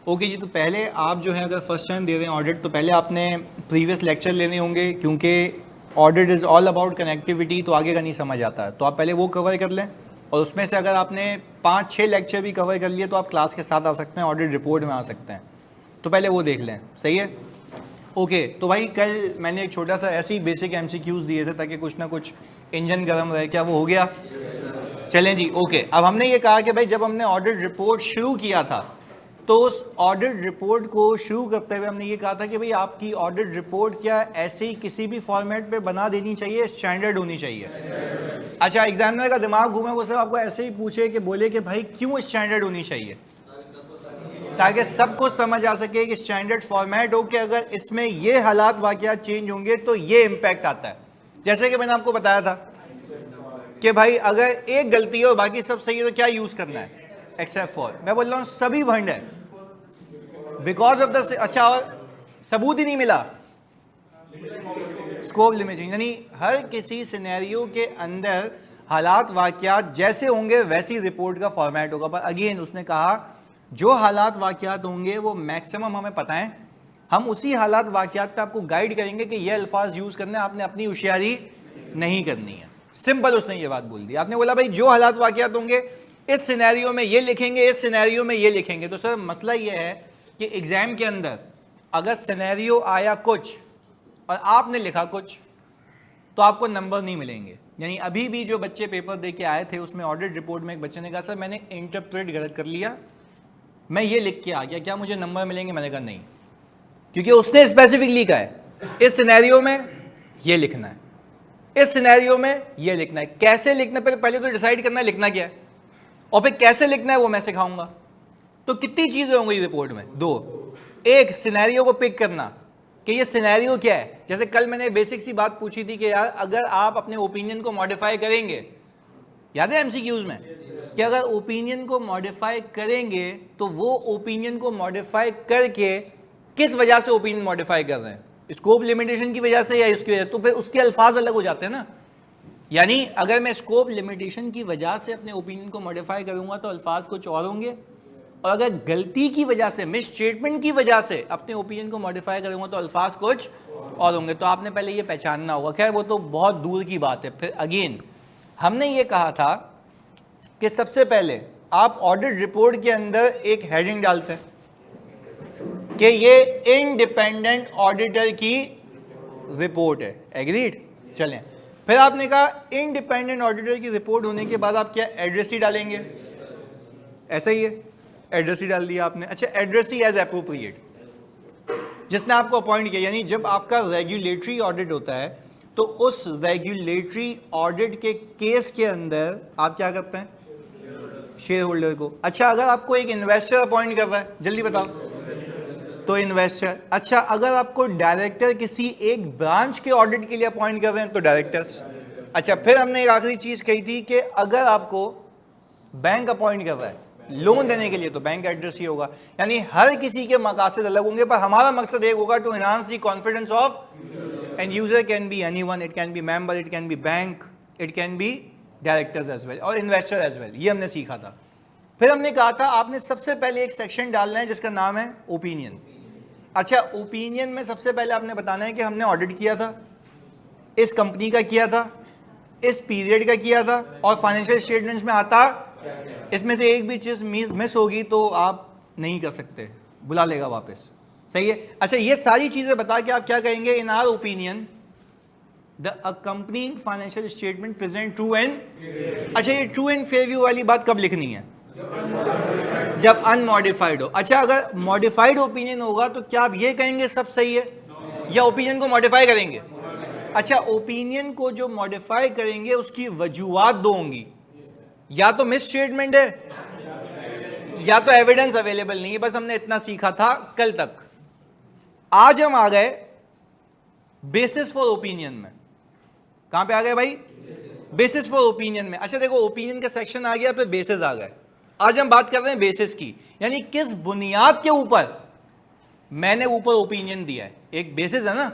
Okay जी, तो पहले आप जो है अगर फर्स्ट टाइम दे रहे हैं ऑडिट तो पहले आपने प्रीवियस लेक्चर लेने होंगे, क्योंकि audit is all about connectivity, तो आगे का नहीं समझ आता है। तो आप पहले वो कवर कर लें, और उसमें से अगर आपने 5-6 लेक्चर भी कवर कर लिए तो आप क्लास के साथ आ सकते हैं, ऑडिट रिपोर्ट में आ सकते हैं। तो पहले वो देख लें, सही है। ओके, तो भाई कल मैंने एक छोटा सा ऐसे ही बेसिक MCQs दिए थे ताकि कुछ ना कुछ इंजन गर्म रहे, क्या वो हो गया? चलें जी, ओके। अब हमने ये कहा कि भाई जब हमने ऑडिट रिपोर्ट शुरू किया था तो उस ऑडिट रिपोर्ट को शुरू करते हुए हमने ये कहा था कि भाई आपकी ऑडिट रिपोर्ट क्या ऐसे ही किसी भी फॉर्मेट पे बना देनी चाहिए, स्टैंडर्ड होनी चाहिए। अच्छा, एग्जामिनर का दिमाग घूमे, वो सब आपको ऐसे ही पूछे कि बोले कि भाई क्यों स्टैंडर्ड होनी चाहिए, ताकि सबको समझ आ सके कि स्टैंडर्ड फॉर्मेट हो कि अगर इसमें ये हालात वाकयात चेंज होंगे तो ये इम्पैक्ट आता है। जैसे कि मैंने आपको बताया था कि भाई अगर एक गलती है और बाकी सब सही है तो क्या यूज करना है, एक्सेप्ट फॉर, मैं बोल रहा हूं सभी भंड है बिकॉज ऑफ द, अच्छा, और सबूत ही नहीं मिला, स्कोप लिमिटेशन, यानी हर किसी सिनेरियो के अंदर हालात वाकयात जैसे होंगे वैसी रिपोर्ट का फॉर्मेट होगा। पर अगेन उसने कहा जो हालात वाकयात होंगे वो मैक्सिमम हमें पता है, हम उसी हालात वाकयात पे आपको गाइड करेंगे कि ये अल्फाज यूज करने, आपने अपनी होशियारी नहीं करनी है। सिंपल उसने ये बात बोल दी। आपने बोला भाई जो हालात वाकयात होंगे इस सिनेरियो में ये लिखेंगे, इस सिनेरियो में ये लिखेंगे। तो सर मसला ये है कि एग्जाम के अंदर अगर सिनेरियो आया कुछ और आपने लिखा कुछ तो आपको नंबर नहीं मिलेंगे। यानी अभी भी जो बच्चे पेपर दे के आए थे उसमें ऑडिट रिपोर्ट में एक बच्चे ने कहा सर मैंने इंटरप्रेट गलत कर लिया, मैं ये लिख के आ गया, क्या मुझे नंबर मिलेंगे? मैंने कहा नहीं, क्योंकि उसने स्पेसिफिकली कहा है इस सिनेरियो में ये लिखना है, इस सिनेरियो में ये लिखना है। कैसे लिखना पहले तो डिसाइड करना है लिखना क्या है, और फिर कैसे लिखना है वो मैं सिखाऊंगा। तो कितनी चीजें होंगी रिपोर्ट में? दो। एक, सिनेरियो को पिक करना कि ये सिनेरियो क्या है। जैसे कल मैंने बेसिक सी बात पूछी थी कि यार अगर आप अपने ओपिनियन को मॉडिफाई करेंगे, याद है MCQs में कि अगर ओपिनियन को मॉडिफाई करेंगे तो वो ओपिनियन को मॉडिफाई करके किस वजह से ओपिनियन मॉडिफाई कर रहे हैं, स्कोप लिमिटेशन की वजह से या इसकी वजह, तो फिर उसके अल्फाज अलग हो जाते हैं ना। यानी अगर मैं स्कोप लिमिटेशन की वजह से अपने ओपिनियन को मॉडिफाई करूंगा तो अल्फाज कुछ और होंगे, और अगर गलती की वजह से, मिस स्टेटमेंट की वजह से अपने ओपिनियन को मॉडिफाई करूंगा तो अल्फाज कुछ और होंगे। तो आपने पहले ये पहचानना होगा। खैर वो तो बहुत दूर की बात है। फिर अगेन हमने ये कहा था कि सबसे पहले आप ऑडिट रिपोर्ट के अंदर एक हेडिंग डालते हैं कि ये इंडिपेंडेंट ऑडिटर की रिपोर्ट है। एग्रीड? चलें, फिर आपने कहा इंडिपेंडेंट ऑडिटर की रिपोर्ट होने के बाद आप क्या एड्रेस ही डालेंगे? ऐसा ही है, एड्रेस ही डाल दिया आपने। अच्छा, एड्रेस ही एज एप्रोप्रिएट, जिसने आपको अपॉइंट किया। यानी जब आपका रेगुलेटरी ऑडिट होता है तो उस रेगुलेटरी ऑडिट के केस के अंदर आप क्या करते हैं? शेयर होल्डर को। अच्छा, अगर आपको एक इन्वेस्टर अपॉइंट कर रहा है, जल्दी बताओ, तो इन्वेस्टर। अच्छा, अगर आपको डायरेक्टर किसी एक ब्रांच के ऑडिट के लिए अपॉइंट कर रहे हैं तो डायरेक्टर्स। अच्छा, फिर हमने एक आखिरी चीज कही थी कि अगर आपको बैंक अपॉइंट कर रहा है लोन देने के लिए तो बैंक एड्रेस ही होगा। यानी हर किसी के मकासद अलग होंगे, पर हमारा मकसद एक होगा, to enhance the confidence of end user can be anyone, it can be member, it can be bank, it can be directors as well और इन्वेस्टर एज वेल। ये हमने सीखा था। फिर हमने कहा था आपने सबसे पहले एक सेक्शन डालना है जिसका नाम है ओपिनियन। अच्छा, ओपिनियन में सबसे पहले आपने बताना है कि हमने ऑडिट किया था, इस कंपनी का किया था, इस पीरियड का किया था, और फाइनेंशियल स्टेटमेंट्स में आता, इसमें से एक भी चीज मिस होगी तो आप नहीं कर सकते, बुला लेगा वापस। सही है? अच्छा, ये सारी चीजें बता के आप क्या कहेंगे? In our opinion the accompanying financial statement present true and, अच्छा ये ट्रू एंड फेयर व्यू वाली बात कब लिखनी है? जब अनमॉडिफाइड हो। अच्छा, अगर मॉडिफाइड ओपिनियन होगा तो क्या आप ये कहेंगे सब सही है, या ओपिनियन को मॉडिफाई करेंगे? अच्छा, ओपिनियन को जो मॉडिफाई करेंगे उसकी वजूहात दो होंगी, या तो मिस स्टेटमेंट है या तो एविडेंस अवेलेबल नहीं है। बस हमने इतना सीखा था कल तक। आज हम आ गए बेसिस फॉर ओपिनियन में। कहां पे आ गए भाई? बेसिस फॉर ओपिनियन में। अच्छा देखो, ओपिनियन का सेक्शन आ गया, फिर बेसिस आ गए। आज हम बात कर रहे हैं बेसिस की, यानी किस बुनियाद के ऊपर मैंने ऊपर ओपिनियन दिया है। एक बेसिस है ना।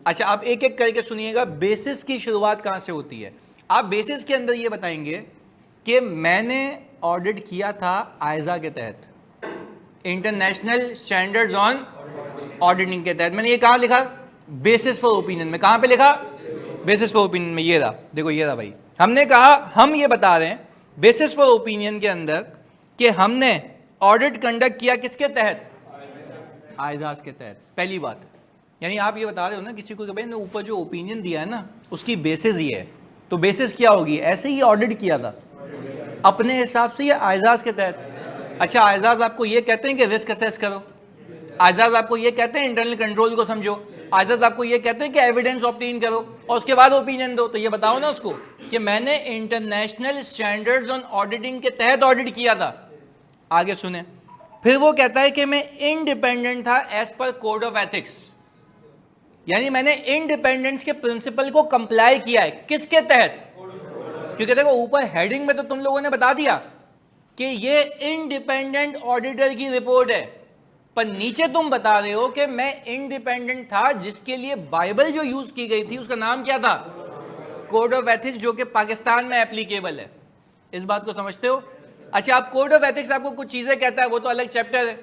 अच्छा, आप एक एक करके सुनिएगा, बेसिस की शुरुआत कहां से होती है। आप बेसिस के अंदर यह बताएंगे कि मैंने ऑडिट किया था आयजा के तहत, इंटरनेशनल स्टैंडर्ड्स ऑन ऑडिटिंग के तहत। मैंने ये कहाँ लिखा? बेसिस फॉर ओपिनियन में। कहाँ पे लिखा? बेसिस फॉर ओपिनियन में। ये रहा, देखो ये रहा भाई। हमने कहा हम ये बता रहे हैं बेसिस फॉर ओपिनियन के अंदर कि हमने ऑडिट कंडक्ट किया किसके तहत? आइजाज के तहत। पहली बात, यानी आप ये बता रहे हो ना किसी को कि भाई ने ऊपर जो ओपिनियन दिया है ना उसकी बेसिस ये है, तो बेसिस क्या होगी? ऐसे ही ऑडिट किया था अपने हिसाब से या आइजाज के तहत? अच्छा, आइजाज आपको ये कहते हैं कि रिस्क असेस करो, आइजाज आपको ये कहते हैं इंटरनल कंट्रोल को समझो, आइजाज आपको ये कहते हैं कि एविडेंस ऑब्टेन करो और उसके बाद ओपिनियन दो। तो ये बताओ ना उसको कि मैंने इंटरनेशनल स्टैंडर्ड्स ऑन ऑडिटिंग के तहत ऑडिट किया था। आगे सुने, फिर वो कहता है कि मैं इंडिपेंडेंट था as per code of ethics, यानी मैंने इंडिपेंडेंस के प्रिंसिपल को कंप्लाई किया है। किसके तहत? क्योंकि देखो ऊपर हेडिंग में तो तुम लोगों ने बता दिया कि ये इंडिपेंडेंट ऑडिटर की रिपोर्ट है, पर नीचे तुम बता रहे हो कि मैं इंडिपेंडेंट था, जिसके लिए बाइबल जो यूज की गई थी उसका नाम क्या था? कोड ऑफ एथिक्स, जो कि पाकिस्तान में एप्लीकेबल है। इस बात को समझते हो? अच्छा, आप कोड ऑफ एथिक्स आपको कुछ चीजें कहता है, वो तो अलग चैप्टर है,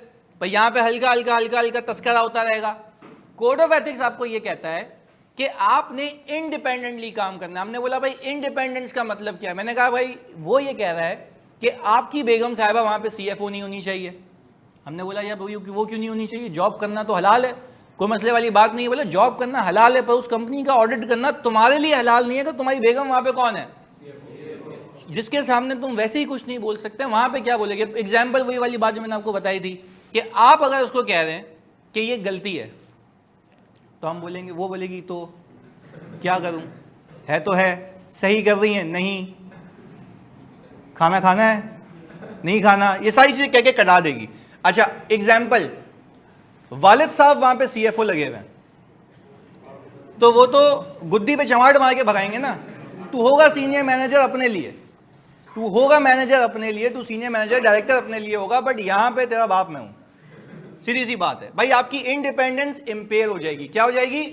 पर यहां पे हल्का हल्का हल्का हल्का तस्करा होता रहेगा। कोड ऑफ एथिक्स आपको ये कहता है कि आपने इंडिपेंडेंटली काम करना। हमने बोला भाई इंडिपेंडेंस का मतलब क्या है? मैंने कहा भाई वो ये कह रहा है कि आपकी बेगम साहिबा वहां पे सीएफओ नहीं होनी चाहिए। हमने बोला यार वो क्यों नहीं होनी चाहिए? जॉब करना तो हलाल है, कोई मसले वाली बात नहीं है। बोले जॉब करना हलाल है, पर उस कंपनी का ऑडिट करना तुम्हारे लिए हलाल नहीं है। तो तुम्हारी बेगम वहां पे कौन है जिसके सामने तुम वैसे ही कुछ नहीं बोल सकते? वहां पे क्या बोलेगे? एग्जाम्पल वही वाली बात जो मैंने आपको बताई थी कि आप अगर उसको कह रहे हैं कि ये गलती है, तो हम बोलेंगे, वो बोलेगी तो क्या करूं, है तो है, सही कर रही है, नहीं, खाना खाना है, नहीं खाना, ये सारी चीजें कह के कटा देगी। अच्छा एग्जाम्पल, वालिद साहब वहां पे सीएफओ लगे हुए हैं, तो वो तो गुद्दी पे चमाट मार के भगाएंगे ना। तू होगा सीनियर मैनेजर अपने लिए, तू होगा मैनेजर अपने लिए, तू सीनियर मैनेजर डायरेक्टर अपने लिए होगा, बट यहां पे तेरा बाप मैं हूं। सीधी सी बात है भाई, आपकी इंडिपेंडेंस इंपेयर हो जाएगी। क्या हो जाएगी?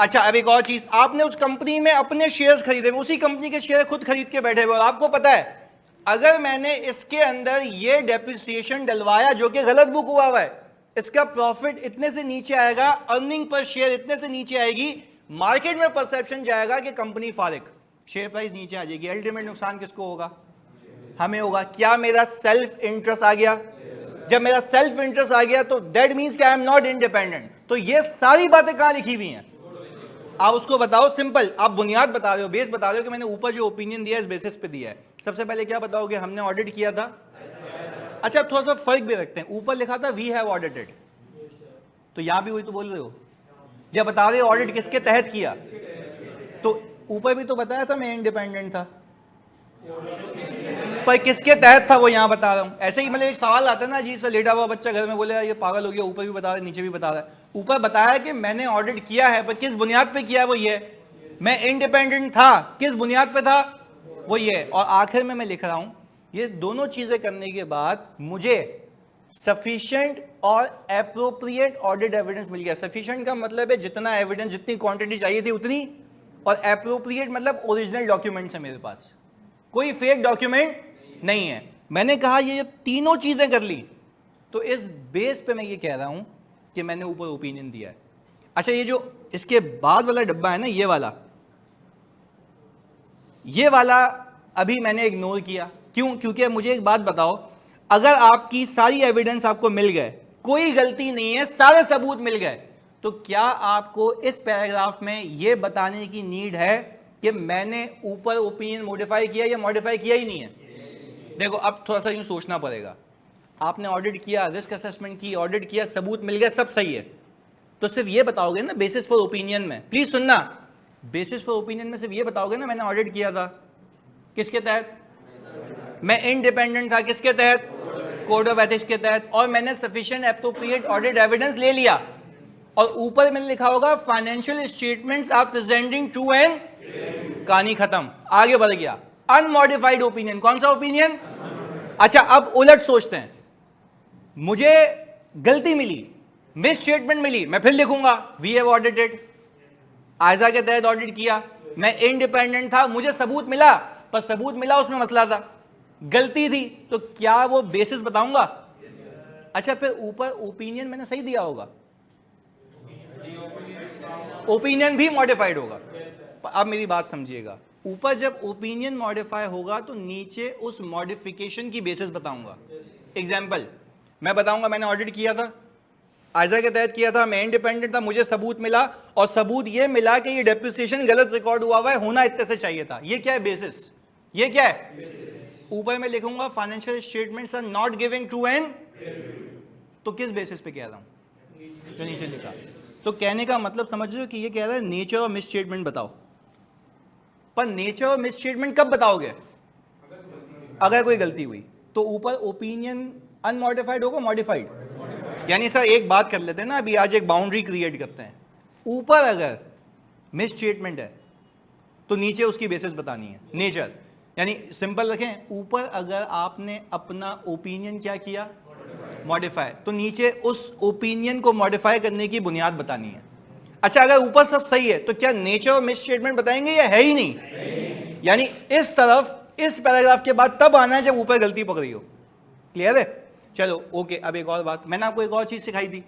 अच्छा अब एक और चीज, आपने उस कंपनी में अपने शेयर्स खरीदे, उसी कंपनी के शेयर खुद खरीद के बैठे हुए, और आपको पता है अगर मैंने इसके अंदर ये डेप्रिसिएशन डलवाया जो कि गलत बुक हुआ है, इसका प्रॉफिट इतने से नीचे आएगा, अर्निंग पर शेयर इतने से नीचे आएगी, मार्केट में परसेप्शन जाएगा कि कंपनी फारिग, शेयर प्राइस नीचे आ जाएगी। अल्टीमेट नुकसान किसको होगा? हमें होगा। क्या मेरा सेल्फ इंटरेस्ट आ गया? जब मेरा सेल्फ इंटरेस्ट आ गया तो दैट मींस कि आई एम नॉट इंडिपेंडेंट। तो ये सारी बातें कहां लिखी हुई हैं? आप उसको बताओ सिंपल, आप बुनियाद बता रहे हो, बेस बता रहे हो कि मैंने ऊपर जो ओपिनियन दिया है इस बेसिस पे दिया है। सबसे पहले क्या बताओगे? हमने ऑडिट किया था। अच्छा अब थोड़ा सा फर्क भी रखते हैं, ऊपर लिखा था वी हैव ऑडिटेड, तो यहां भी वही तो बोल रहे हो, या बता रहे हो ऑडिट किसके तहत किया? तो ऊपर भी तो बताया था मैं इंडिपेंडेंट था, पर किसके तहत था वो यहां बता रहा हूं। ऐसे ही मतलब एक सवाल आता है ना, अजीब सा लेटा हुआ बच्चा घर में, बोले ये पागल हो गया, ऊपर भी बता रहा है नीचे भी बता रहा है। ऊपर बताया कि मैंने ऑडिट किया है, पर किस बुनियाद पे किया है वो ये, मैं इंडिपेंडेंट था, किस बुनियाद पे था वो ये। और आखिर में मैं लिख रहा हूं ये दोनों चीजें करने के बाद मुझे सफिशिएंट और एप्रोप्रिएट ऑडिट एविडेंस मिल गया। सफिशिएंट का मतलब है जितना एविडेंस, जितनी क्वांटिटी चाहिए थी उतनी, और एप्रोप्रिएट मतलब ओरिजिनल डॉक्यूमेंट्स है मेरे पास, कोई फेक डॉक्यूमेंट नहीं है। मैंने कहा ये तीनों चीजें कर ली, तो इस बेस पे मैं ये कह रहा हूं कि मैंने ऊपर ओपिनियन दिया है। अच्छा ये जो इसके बाद वाला डब्बा है ना, ये वाला अभी मैंने इग्नोर किया। क्यों? क्योंकि मुझे एक बात बताओ, अगर आपकी सारी एविडेंस आपको मिल गए, कोई गलती नहीं है, सारे सबूत मिल गए, तो क्या आपको इस पैराग्राफ में यह बताने की नीड है कि मैंने ऊपर ओपिनियन मॉडिफाई किया या मॉडिफाई किया ही नहीं है? देखो अब थोड़ा सा यूं सोचना पड़ेगा। आपने ऑडिट किया, रिस्क असेसमेंट की, ऑडिट किया, सबूत मिल गया, सब सही है, तो सिर्फ ये बताओगे ना बेसिस फॉर ओपिनियन में, प्लीज सुनना, बेसिस फॉर ओपिनियन में सिर्फ ये बताओगे ना मैंने ऑडिट किया था, किसके तहत? मैं इंडिपेंडेंट था, किसके तहत? कोड ऑफ एथिक्स के तहत, और मैंने सफिशिएंट एप्रोप्रिएट ऑडिट एविडेंस ले लिया, और ऊपर मैंने लिखा होगा financial statements are presenting true and, कहानी खत्म, आगे बढ़ गया। अनमॉडिफाइड ओपिनियन, कौन सा ओपिनियन? अच्छा अब उलट सोचते हैं, मुझे गलती मिली, मिस स्टेटमेंट मिली, मैं फिर लिखूंगा वी हैव ऑडिटेड, आयजा के तहत ऑडिट किया, मैं इंडिपेंडेंट था, मुझे सबूत मिला, पर सबूत मिला उसमें मसला था, गलती थी, तो क्या वो बेसिस बताऊंगा? अच्छा फिर ऊपर ओपिनियन मैंने सही दिया होगा, ओपिनियन भी मॉडिफाइड होगा। अब मेरी बात समझिएगा, ऊपर जब ओपिनियन मॉडिफाई होगा तो नीचे उस मॉडिफिकेशन की बेसिस बताऊंगा। एग्जाम्पल मैं बताऊंगा, मैंने ऑडिट किया था, आयजा के तहत किया था, मैं इंडिपेंडेंट था, मुझे सबूत मिला और सबूत ये मिला कि ये डेप्रिसिएशन गलत रिकॉर्ड हुआ है, होना इतने से चाहिए था। ये क्या है बेसिस, ये क्या है? ऊपर मैं लिखूंगा financial statements are not giving true and, तो किस बेसिस पे कह रहा हूं? जो नीचे लिखा। तो कहने का मतलब समझ रहे हो कि ये कह रहा है नेचर और मिस स्टेटमेंट बताओ। पर नेचर और मिस स्टेटमेंट कब बताओगे? अगर कोई गलती हुई। तो ऊपर ओपिनियन अनमॉडिफाइड होगा मॉडिफाइड? यानी सर एक बात कर लेते हैं ना, अभी आज एक बाउंड्री क्रिएट करते हैं। ऊपर अगर मिस स्टेटमेंट है तो नीचे उसकी बेसिस बतानी है, नेचर। यानी सिंपल रखें, ऊपर अगर आपने अपना ओपिनियन क्या किया, मॉडिफाई, तो नीचे उस ओपिनियन को मॉडिफाई करने की बुनियाद बतानी है। अच्छा अगर ऊपर सब सही है तो क्या नेचर और मिस स्टेटमेंट बताएंगे या है ही नहीं? यानी इस तरफ इस पैराग्राफ के बाद तब आना है जब ऊपर गलती पकड़ी हो। क्लियर है? चलो ओके। अब एक और बात, मैंने आपको एक और चीज सिखाई थी।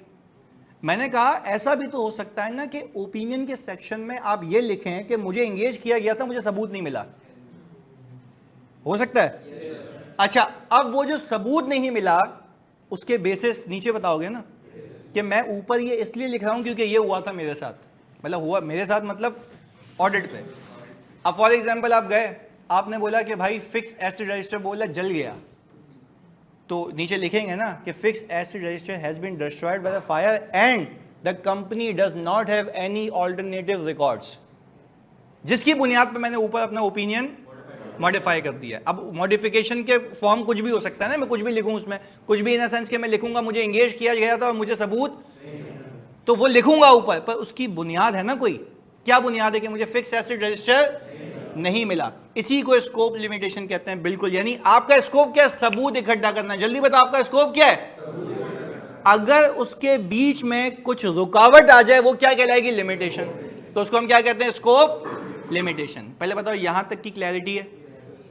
मैंने कहा ऐसा भी तो हो सकता है ना कि ओपिनियन के सेक्शन में आप ये लिखें कि मुझे एंगेज किया गया था, मुझे सबूत नहीं मिला। हो सकता है? अच्छा अब वो जो सबूत नहीं मिला उसके बेसिस नीचे बताओगे ना कि मैं ऊपर ये इसलिए लिख रहा हूं क्योंकि ये हुआ था मेरे साथ, मतलब हुआ मेरे साथ मतलब ऑडिट पे। अब फॉर एग्जांपल आप गए, आपने बोला कि भाई फिक्स एसिड रजिस्टर बोला जल गया, तो नीचे लिखेंगे ना कि fix asset register has been destroyed by the fire and the company does not have any alternative records, जिसकी बुनियाद पे मैंने ऊपर अपना ओपिनियन मॉडिफाई कर दिया। अब मॉडिफिकेशन के फॉर्म कुछ भी हो सकता है ना, मैं कुछ भी लिखूं उसमें, कुछ भी इन द सेंस कि मैं लिखूंगा मुझे एंगेज किया गया था और मुझे सबूत, तो वो लिखूंगा ऊपर, पर उसकी बुनियाद है ना कोई। क्या बुनियाद है? कि मुझे फिक्स एसिड रजिस्टर नहीं मिला। इसी को स्कोप लिमिटेशन कहते हैं। बिल्कुल, यानी आपका स्कोप क्या है? सबूत इकट्ठा करना। जल्दी बताओ आपका स्कोप क्या है? अगर उसके बीच में कुछ रुकावट आ जाए वो क्या कहलाएगी? लिमिटेशन। तो उसको हम क्या कहते हैं? Scope limitation. पहले बताओ यहां तक की क्लैरिटी है?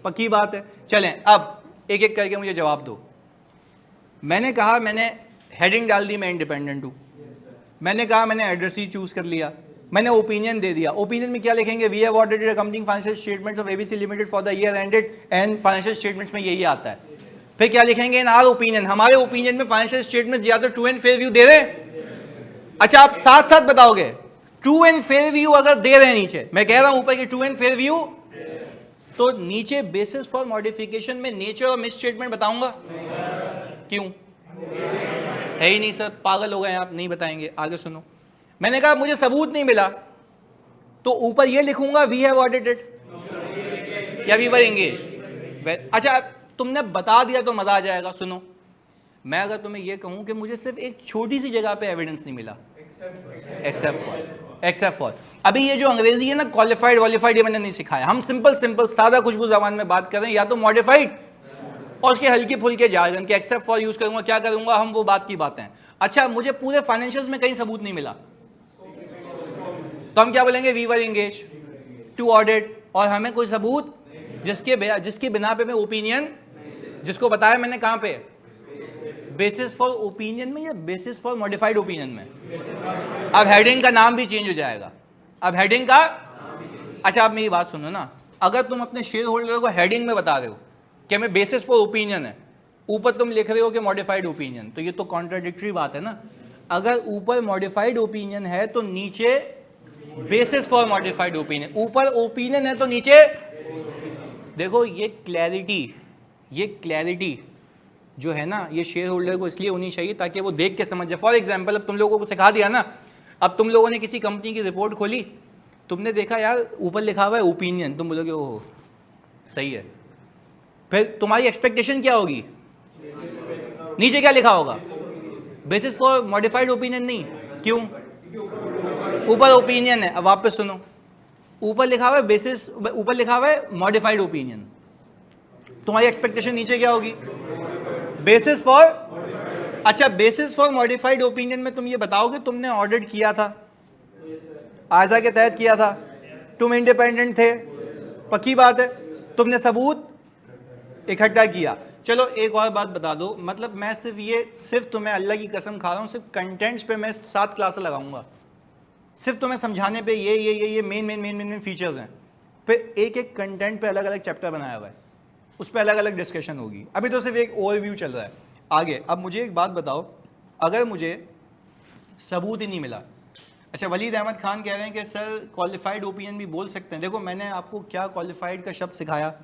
पक्की बात है? चलें अब एक एक करके मुझे जवाब दो। मैंने कहा मैंने हेडिंग डाल दी मैं इंडिपेंडेंट हूं, मैंने कहा मैंने एड्रेस ही चूज कर लिया, मैंने ओपिनियन दे दिया। ओपिनियन में क्या लिखेंगे? We have audited accounting financial statements of ABC limited for the year ended, and financial statements में यही आता है। फिर क्या लिखेंगे? इन आवर ओपिनियन, हमारे ओपिनियन में फाइनेंशियल स्टेटमेंट्स या तो ट्रू एंड फेयर व्यू दे रहे हैं। अच्छा आप साथ साथ बताओगे ट्रू एंड फेयर व्यू अगर दे रहे हैं नीचे, मैं कह रहा हूं ऊपर कि ट्रू एंड फेयर व्यू, तो नीचे बेसिस फॉर मॉडिफिकेशन में नेचर और मिस स्टेटमेंट बताऊंगा। क्यों? है ही नहीं सर, पागल हो गए आप, नहीं बताएंगे। आगे सुनो, मैंने कहा मुझे सबूत नहीं मिला, तो ऊपर ये लिखूंगा वी हैव ऑडिटेड या वी वर एंगेज्ड। अच्छा तुमने बता दिया तो मजा आ जाएगा। सुनो, मैं अगर तुम्हें यह कहूं कि मुझे सिर्फ एक छोटी सी जगह पे एविडेंस नहीं मिला, एक्सेप्ट फॉर, अभी ये जो अंग्रेजी है ना क्वालिफाइड वॉलिफाइड, ये मैंने नहीं सिखाया। हम सिंपल सादा खुशबू जबान में बात कर रहे हैं, या तो मॉडिफाइड और उसके हल्की फुल्के जार्गन के एक्सेप्ट फॉर यूज करूंगा, क्या करूंगा हम, वो बात की बातें। अच्छा मुझे पूरे फाइनेंशियल्स में कहीं सबूत नहीं मिला, तो हम क्या बोलेंगे? We were engage to audit, और हमें कोई सबूत जिसके बिना पे मैं ओपिनियन, जिसको बताया मैंने कहां पे, बेसिस फॉर ओपिनियन में या बेसिस फॉर मॉडिफाइड ओपिनियन में। अब हेडिंग का नाम भी चेंज हो जाएगा, अब हेडिंग का। अच्छा आप मेरी बात सुनो ना, अगर तुम अपने शेयर होल्डर को हेडिंग में बता रहे हो कि मैं बेसिस फॉर ओपिनियन है, ऊपर तुम लिख रहे हो कि मॉडिफाइड ओपिनियन, तो ये तो कॉन्ट्राडिक्टरी बात है ना। अगर ऊपर मॉडिफाइड ओपिनियन है तो नीचे बेसिस फॉर मॉडिफाइड ओपिनियन, ऊपर ओपिनियन है तो नीचे। देखो ये क्लैरिटी जो है ना, ये शेयर होल्डर को इसलिए होनी चाहिए ताकि वो देख के समझ जाए। फॉर एग्जांपल अब तुम लोगों को सिखा दिया ना, अब तुम लोगों ने किसी कंपनी की रिपोर्ट खोली, तुमने देखा यार ऊपर लिखा हुआ है ओपिनियन, तुम बोलोगे ओह सही है, फिर तुम्हारी एक्सपेक्टेशन क्या होगी? नीचे क्या लिखा होगा? बेसिस फॉर मॉडिफाइड ओपिनियन नहीं। क्यों? ऊपर ओपिनियन है। अब वापस सुनो, ऊपर लिखा हुआ है बेसिस, ऊपर लिखा हुआ है मॉडिफाइड ओपिनियन, तुम्हारी एक्सपेक्टेशन नीचे क्या होगी? Basis for. अच्छा बेसिस फॉर मॉडिफाइड ओपिनियन में तुम ये बताओगे तुमने ऑडिट किया था, आयजा के तहत किया था, तुम इंडिपेंडेंट थे, पक्की बात है, तुमने सबूत इकट्ठा किया। चलो एक और बात बता दो, मतलब मैं सिर्फ तुम्हें अल्लाह की कसम खा रहा हूँ, सिर्फ कंटेंट्स पे मैं 7 क्लास लगाऊंगा, सिर्फ तुम्हें समझाने पे ये मेन फीचर्स हैं, फिर एक एक कंटेंट पे अलग अलग चैप्टर बनाया हुआ है, उस पर अलग अलग डिस्कशन होगी। अभी तो सिर्फ एक ओवरव्यू चल रहा है आगे। अब मुझे एक बात बताओ, अगर मुझे सबूत ही नहीं मिला, अच्छा वलीद अहमद खान कह रहे हैं कि सर क्वालिफाइड ओपिनियन भी बोल सकते हैं। देखो मैंने आपको क्या क्वालिफाइड का शब्द सिखाया,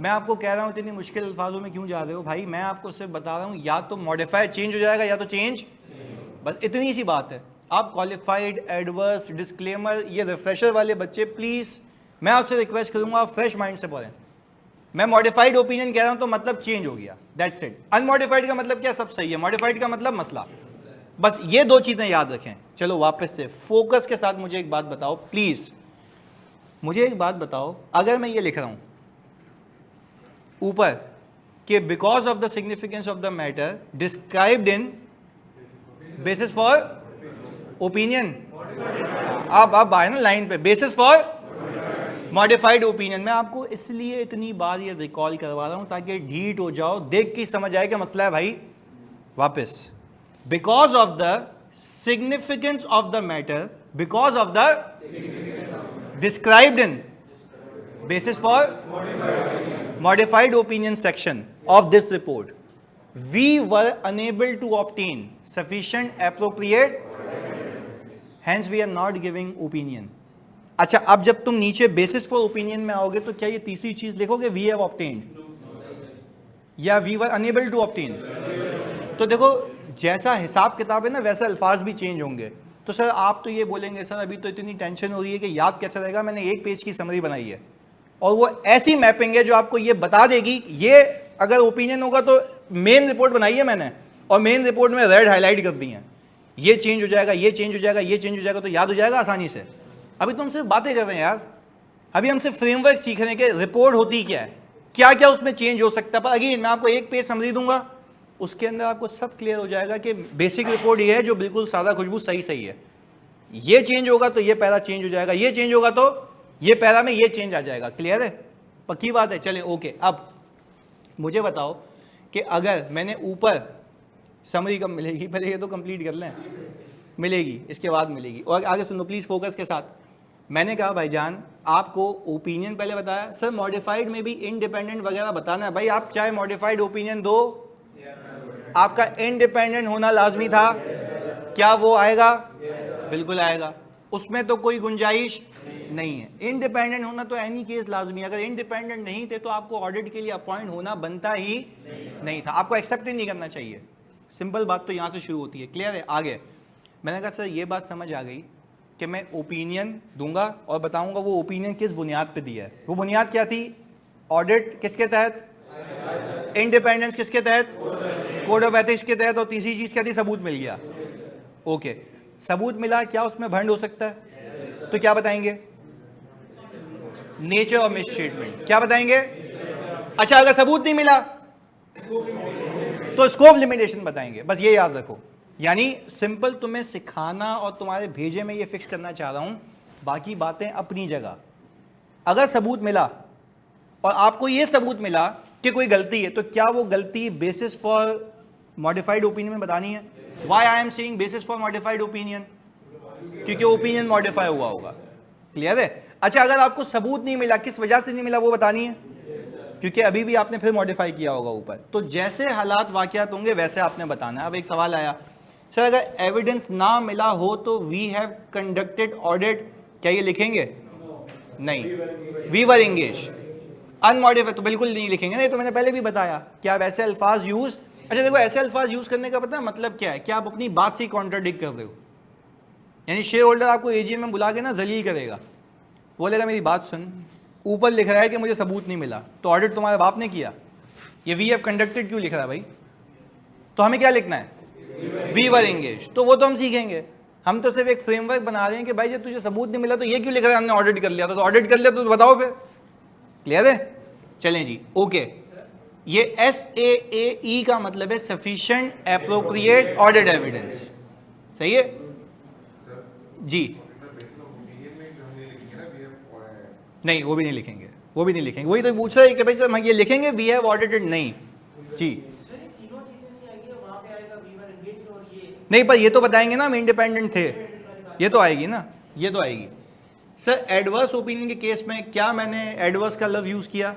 मैं आपको कह रहा हूँ इतनी मुश्किल अल्फाजों में क्यों जा रहे हो भाई, मैं आपको सिर्फ बता रहा हूँ या तो मॉडिफाई चेंज हो जाएगा या तो चेंज, बस इतनी सी बात है। आप क्वालिफाइड, एडवर्स, डिस्क्लेमर, ये रिफ्रेशर वाले बच्चे प्लीज़ मैं आपसे रिक्वेस्ट करूँगा आप फ्रेश माइंड से पढ़ें। मैं मॉडिफाइड ओपिनियन कह रहा हूँ तो मतलब चेंज हो गया, दैट्स इट। अनमॉडिफाइड का मतलब क्या, सब सही है, मॉडिफाइड का मतलब मसला। बस ये 2 चीज़ें याद रखें। चलो वापस से फोकस के साथ मुझे एक बात बताओ प्लीज़, मुझे एक बात बताओ, अगर मैं ये लिख रहा हूँ ऊपर कि because of the significance of the matter described in basis for opinion, अब आए ना लाइन पे, बेसिस फॉर मॉडिफाइड ओपिनियन। मैं आपको इसलिए इतनी बार ये रिकॉल करवा रहा हूं ताकि ढीट हो जाओ, देख के समझ आए क्या मसला है भाई। वापस, because of the significance of the matter, because of the described in basis for modified opinion section of this report, we were unable to obtain sufficient appropriate, hence we are not giving opinion. अच्छा, अब जब तुम नीचे basis for opinion में आओगे तो क्या ये तीसरी चीज लिखोगे we have obtained या we were unable to obtain? तो देखो जैसा हिसाब किताब है ना वैसे अल्फाज भी चेंज होंगे। तो सर आप तो ये बोलेंगे सर अभी तो इतनी टेंशन हो रही है कि याद कैसे रहेगा, मैंने 1 पेज की समरी बनाई है और वो ऐसी मैपिंग है जो आपको ये बता देगी, ये अगर ओपिनियन होगा तो मेन रिपोर्ट बनाई है मैंने और मेन रिपोर्ट में रेड हाईलाइट कर दी है, ये चेंज हो जाएगा, ये चेंज हो जाएगा, ये चेंज हो जाएगा, तो याद हो जाएगा आसानी से। अभी तो हम सिर्फ बातें कर रहे हैं यार, अभी हम सिर्फ फ्रेमवर्क सीख रहे हैं कि रिपोर्ट होती क्या है, क्या क्या उसमें चेंज हो सकता है। पर अगेन मैं आपको 1 पेज समझी दूंगा, उसके अंदर आपको सब क्लियर हो जाएगा कि बेसिक रिपोर्ट ये है जो बिल्कुल सादा खुशबू सही है, ये चेंज होगा तो ये पैरा चेंज हो जाएगा, ये चेंज होगा तो ये पैरा में ये चेंज आ जाएगा। क्लियर है, पक्की बात है। चले ओके, अब मुझे बताओ कि अगर मैंने ऊपर समरी कब मिलेगी, पहले ये तो कंप्लीट कर लें, मिलेगी इसके बाद मिलेगी। और आगे सुनो प्लीज फोकस के साथ। मैंने कहा भाईजान आपको ओपिनियन पहले बताया, सर मॉडिफाइड में भी इंडिपेंडेंट वगैरह बताना है। भाई आप चाहे मॉडिफाइड ओपिनियन दो, आपका इंडिपेंडेंट होना लाजमी था, क्या वो आएगा? बिल्कुल आएगा, उसमें तो कोई गुंजाइश नहीं है। इंडिपेंडेंट होना तो एनी केस लाजमी, अगर इंडिपेंडेंट नहीं थे तो आपको ऑडिट के लिए अपॉइंट होना बनता ही नहीं था, आपको एक्सेप्ट ही नहीं करना चाहिए। सिंपल बात तो यहां से शुरू होती है। क्लियर है? आगे मैंने कहा सर ये बात समझ आ गई कि मैं ओपिनियन दूंगा और बताऊंगा वो ओपिनियन किस बुनियाद पे दिया है। वो बुनियाद क्या थी? ऑडिट किसके तहत, इंडिपेंडेंस किसके तहत, कोड ऑफ एथिक्स के तहत, और तीसरी चीज क्या थी? सबूत मिल गया। ओके, सबूत मिला, क्या उसमें भंड हो सकता है? तो क्या बताएंगे? Nature of mistreatment. क्या बताएंगे? अच्छा, अगर सबूत नहीं मिला तो स्कोप लिमिटेशन बताएंगे। बस ये याद रखो, यानी सिंपल तुम्हें सिखाना और तुम्हारे भेजे में ये फिक्स करना चाह रहा हूं, बाकी बातें अपनी जगह। अगर सबूत मिला और आपको ये सबूत मिला कि कोई गलती है, तो क्या वो गलती बेसिस फॉर मॉडिफाइड ओपिनियन में बतानी है? Why I am saying basis for modified opinion? क्योंकि ओपिनियन मॉडिफाई हुआ होगा। क्लियर है? अच्छा, अगर आपको सबूत नहीं मिला, किस वजह से नहीं मिला वो बतानी है, क्योंकि अभी भी आपने फिर मॉडिफाई किया होगा ऊपर। तो जैसे हालात वाकयात होंगे वैसे आपने बताना है। अब एक सवाल आया, सर अगर एविडेंस ना मिला हो तो वी हैव कंडक्टेड ऑडिट, क्या ये लिखेंगे? नहीं, वी वर एंगेज। अनमॉडिफाइड तो बिल्कुल नहीं लिखेंगे। नहीं, तो मैंने पहले भी बताया कि आप ऐसे अल्फाज यूज, अच्छा देखो ऐसे अल्फाज यूज करने का पता है मतलब क्या है? कि आप अपनी बात से ही कॉन्ट्राडिक्ट कर रहे हो। यानी शेयर होल्डर आपको एजीएम में बुला के ना जलील करेगा, बोलेगा मेरी बात सुन, ऊपर लिख रहा है कि मुझे सबूत नहीं मिला, तो ऑडिट तुम्हारे बाप ने किया, ये वी हैव कंडक्टेड क्यों लिख रहा है भाई? तो हमें क्या लिखना है? We were engage. तो वो तो हम सीखेंगे, हम तो सिर्फ एक फ्रेमवर्क बना रहे हैं कि भाई जब तुझे सबूत नहीं मिला तो ये क्यों लिख रहा है? हमने ऑडिट कर लिया था, तो ऑडिट कर लिया तो बताओ फिर। क्लियर है? चलें जी, ओके। ये SAAE का मतलब है सफिशिएंट एप्रोप्रिएट ऑडिट एविडेंस। सही है जी? नहीं, वो भी नहीं लिखेंगे, वो भी नहीं लिखेंगे। वही तो पूछ रहा है कि भाई सर हम ये लिखेंगे वी हैव ऑडिटेड, नहीं, जी नहीं, पर ये तो बताएंगे ना हम इंडिपेंडेंट थे, ये तो आएगी ना, ये तो आएगी। सर एडवर्स ओपिनियन के केस में क्या मैंने एडवर्स का लव यूज किया?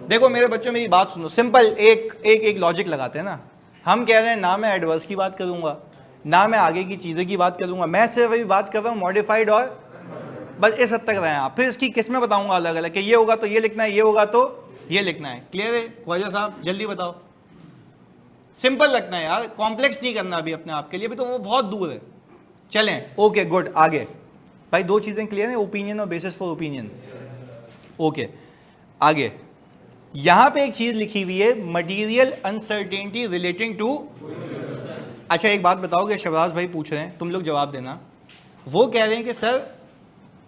देखो मेरे बच्चों मेरी बात सुनो, सिंपल एक लॉजिक लगाते हैं ना। हम कह रहे हैं ना मैं एडवर्स की बात करूंगा ना मैं आगे की चीज़ों की बात करूंगा, मैं सिर्फ अभी बात कर रहा हूँ मॉडिफाइड और बस इस हद तक रहे हैं आप। फिर इसकी किस्में बताऊंगा अलग अलग कि ये होगा तो ये लिखना है, ये होगा तो ये लिखना है। क्लियर है ख्वाजा साहब? जल्दी बताओ। सिंपल रखना है यार, कॉम्प्लेक्स नहीं करना अभी अपने आप के लिए, अभी तो वो बहुत दूर है। चलें, ओके गुड, आगे भाई दो चीजें क्लियर है, ओपिनियन और बेसिस फॉर ओपिनियन। ओके आगे, यहां पे एक चीज लिखी हुई है, मटीरियल अनसर्टेनिटी रिलेटिंग टू। अच्छा एक बात बताओगे, शहबाज भाई पूछ रहे हैं, तुम लोग जवाब देना। वो कह रहे हैं कि सर